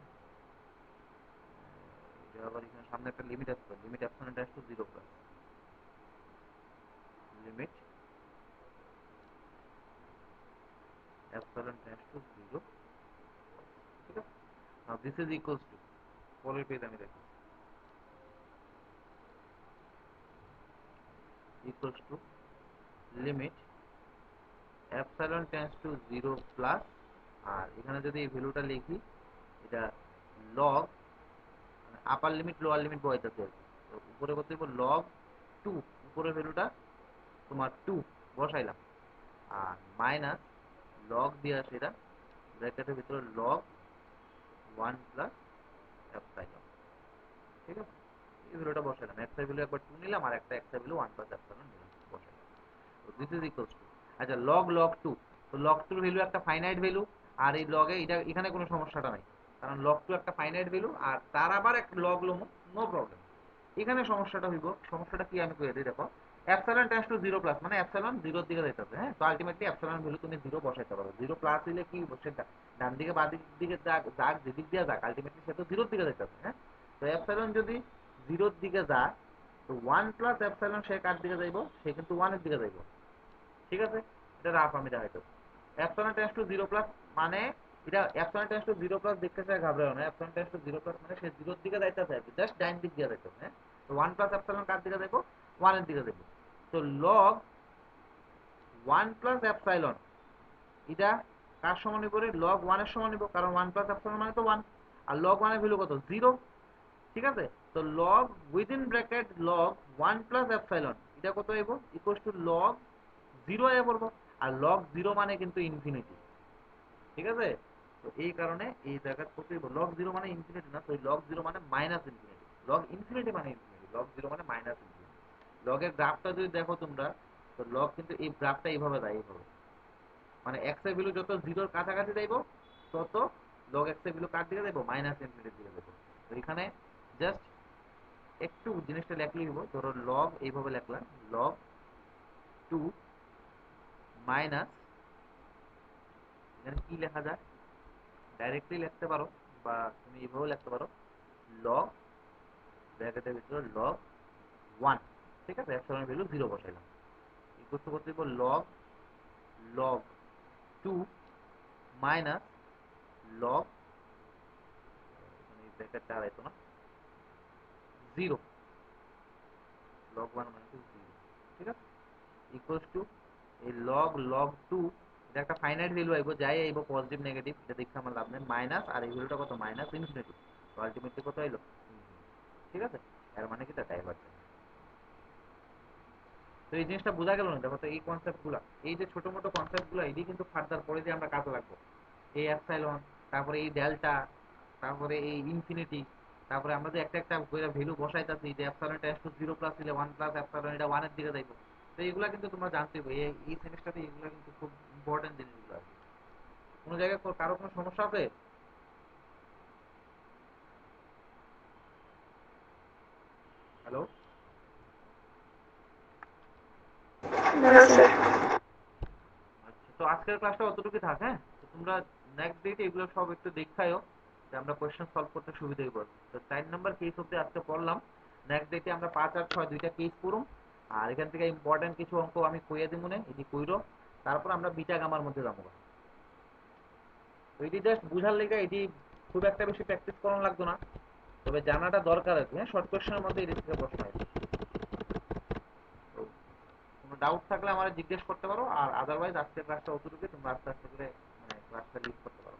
[SPEAKER 1] এটা আবার এখানে সামনে একটা লিমিট আছে, limit epsilon tends to 0 plus limit epsilon tends to 0। ঠিক আছে, now this is equals to, পরের পেজ আমি দেখি, equals to limit epsilon tends to 0 plus, আর এখানে যদি এই ভ্যালুটা লিখি, এটা লগ মানে আপার লিমিট লোয়ার লিমিট বসাইতেছে আর কি। তো উপরে কত দিব, লগ 2, উপরের ভ্যালুটা তোমার 2 বসাইলাম, আর মাইনাস লগ দিয়ে সেটা ব্র্যাকেটের ভিতরে লগ 1 প্লাস এপসাইলন। ঠিক আছে, এই ভ্যালুটা বসাইলাম, এক্স এর ভ্যালু একবার 2 নিলাম আর একটা এক্স এর ভ্যালু 1 প্লাস এপসাইলন নিলাম, বসাইলাম। তো দিস ইজ ইকুয়ালস টু, আচ্ছা লগ 2, তো লগ 2 ভ্যালু একটা ফাইনাইট ভ্যালু, আর এই লগে এটা এখানে কোনো সমস্যাটা নাই, কারণ লগ 2 একটা ফাইনাইট ভ্যালু আর তার আবার একটা লগ লমু, নো প্রবলেম। এখানে সমস্যাটা হইব, সমস্যাটা কি আমি কইয়া দিই দেখো, এপসাইলন টেন্ডস টু 0 প্লাস মানে এপসাইলন 0 এর দিকে যাইতেছে। হ্যাঁ, তো আলটিমেটলি এপসাইলন ভ্যালু তুমি 0 বসাইতে পারো। 0 প্লাস হইলে কি সেটা ডান দিকে বাঁ দিকে যাক যাক যেদিক দিয়ে যাক আলটিমেটলি সে তো 0 এর দিকে যাইতেছে। হ্যাঁ, তো এপসাইলন যদি 0 এর দিকে যায় তো 1 প্লাস এপসাইলন সে কার দিকে যাইব, সে কিন্তু 1 এর দিকে যাইব। ঠিক আছে, এটা রাফ আমি দেখাইতো। এপসাইলন টেন্ডস টু 0 প্লাস মানে এটা এপসাইলন টেন্ডস টু 0 প্লাস দেখতে চাই ঘাবড়াও না, এপসাইলন টেন্ডস টু 0 প্লাস মানে সে 0 এর দিকে যাইতেছে আর কি, জাস্ট ডাইন দিক দিয়ে যাইতো। হ্যাঁ, তো 1 প্লাস এপসাইলন কার দিকে যাইব, 1 এর দিকে যাইব। তো লগ 1 প্লাস এপসাইলন এটা কার সমান নিব রে, লগ 1 এর সমান নিব, কারণ 1 প্লাস এপসাইলন মানে তো 1, আর লগ 1 এর ভ্যালু কত, 0। ঠিক আছে, তো log within bracket log 1 plus epsilon এটা কত হইব, ইকুয়ালস টু লগ 0 আয়া পড়বো। আর লগ 0 মানে কিন্তু ইনফিনিটি। ঠিক আছে, তো এই কারণে এই জায়গা কত হইব, লগ 0 মানে ইনফিনিটি না, তো লগ 0 মানে মাইনাস ইনফিনিটি। লগ ইনফিনিটি মানে ইনফিনিটি, লগ 0 মানে মাইনাস ইনফিনিটি। লগের গ্রাফটা যদি দেখো তোমরা, তো লগ কিন্তু এই গ্রাফটা এইভাবে দেয়, এইভাবে মানে এক্স এর ভ্যালু যত 0 এর কাছাকাছি যাইব তত লগ এক্স এর ভ্যালু কার দিকে যাইব, মাইনাস ইনফিনিটির দিকে যাইব। তো এখানে জাস্ট একটু জিনিসটা লেখলেই হইব, ধরো লগ এইভাবে লিখলাম, লগ 2 মাইনাস, এখানে কি লেখা যায়, ডাইরেক্টলি লিখতে পারো বা তুমি এইভাবেও লিখতে পারো, লগ ব্র্যাকেটের ভিতরে লগ 1। ঠিক আছে, এপসিলনের ভ্যালু 0 বসাইলাম, ইকুয়াল টু করতে দিব লগ লগ 2 মাইনাস লগ, এই ব্র্যাকেটটা আর আইতো না, 0, লগ 1 মাইনাস 0। ঠিক আছে, ইকুয়ালস টু এই লগ লগ 2, এটা একটা ফাইনাইট ভ্যালু আইব, যাই আইব পজিটিভ নেগেটিভ এটা দেখে আমার লাভ নেই, মাইনাস আর এই ভ্যালুটা কত, মাইনাস ইনফিনিটি। তো আলটিমেটলি কত আইলো, ঠিক আছে, এর মানে কি তা ডাইভারজেন্স। তো এই জিনিসটা বোঝা গেল না, দেখো তো এই কনসেপ্ট গুলা, এই যে ছোট মোটো কনসেপ্ট গুলা, এটি কিন্তু ফার্দার পরে যে আমরা কাজে লাগবো। এই অ্যাপসাইলন, তারপরে এই ডেল্টা, তারপরে এই ইনফিনিটি, তারপরে আমরা যে একটা একটা করে ভ্যালু বসাইতাছি, যে অ্যাপসাইলন টেন্ডস টু 0 প্লাস দিলে 1 প্লাস অ্যাপসাইলন এটা 1 এর দিকে যাইবো। তো এইগুলা কিন্তু তোমরা জানতে হবে, এই সেমিস্টারে এগুলা কিন্তু খুব ইম্পর্টেন্ট জিনিসগুলো আর কি। কোনো জায়গায় কারো কোনো সমস্যা আছে? হ্যালো?
[SPEAKER 2] না স্যার।
[SPEAKER 1] আচ্ছা, তো আজকের ক্লাসটা অতটুকু থাক। হ্যাঁ, তো তোমরা নেক্সট ডেটে এগুলো সব একটু দেখায়ও, যে আমরা কোয়েশ্চেন সলভ করতে সুবিধা হইব। তো 4 নাম্বার কেস অব্দি আজকে পড়লাম, নেক্সট ডেটে আমরা 5 আর 6 দুইটা কেস করুম। আর এখান থেকে ইম্পর্টেন্ট কিছু অঙ্ক আমি কইয়া দিব না, এটি কইরো, তারপর আমরা বিটা গামার মধ্যে যাবো। তো এটি জাস্ট বুঝার লেগে, এটি খুব একটা বেশি প্র্যাকটিস করানো লাগতো না, তবে জানাটা দরকার আছে। হ্যাঁ, শর্ট কোয়েশ্চেনের মধ্যে এটি থেকে প্রশ্ন হয়। তো কোনো ডাউট থাকলে আমার জিজ্ঞেস করতে পারো, আর আদারওয়াইজ আজকের ক্লাসটা অতটুকু, তোমরা আস্তে আস্তে করে মানে ক্লাসটা লিড করতে পারো।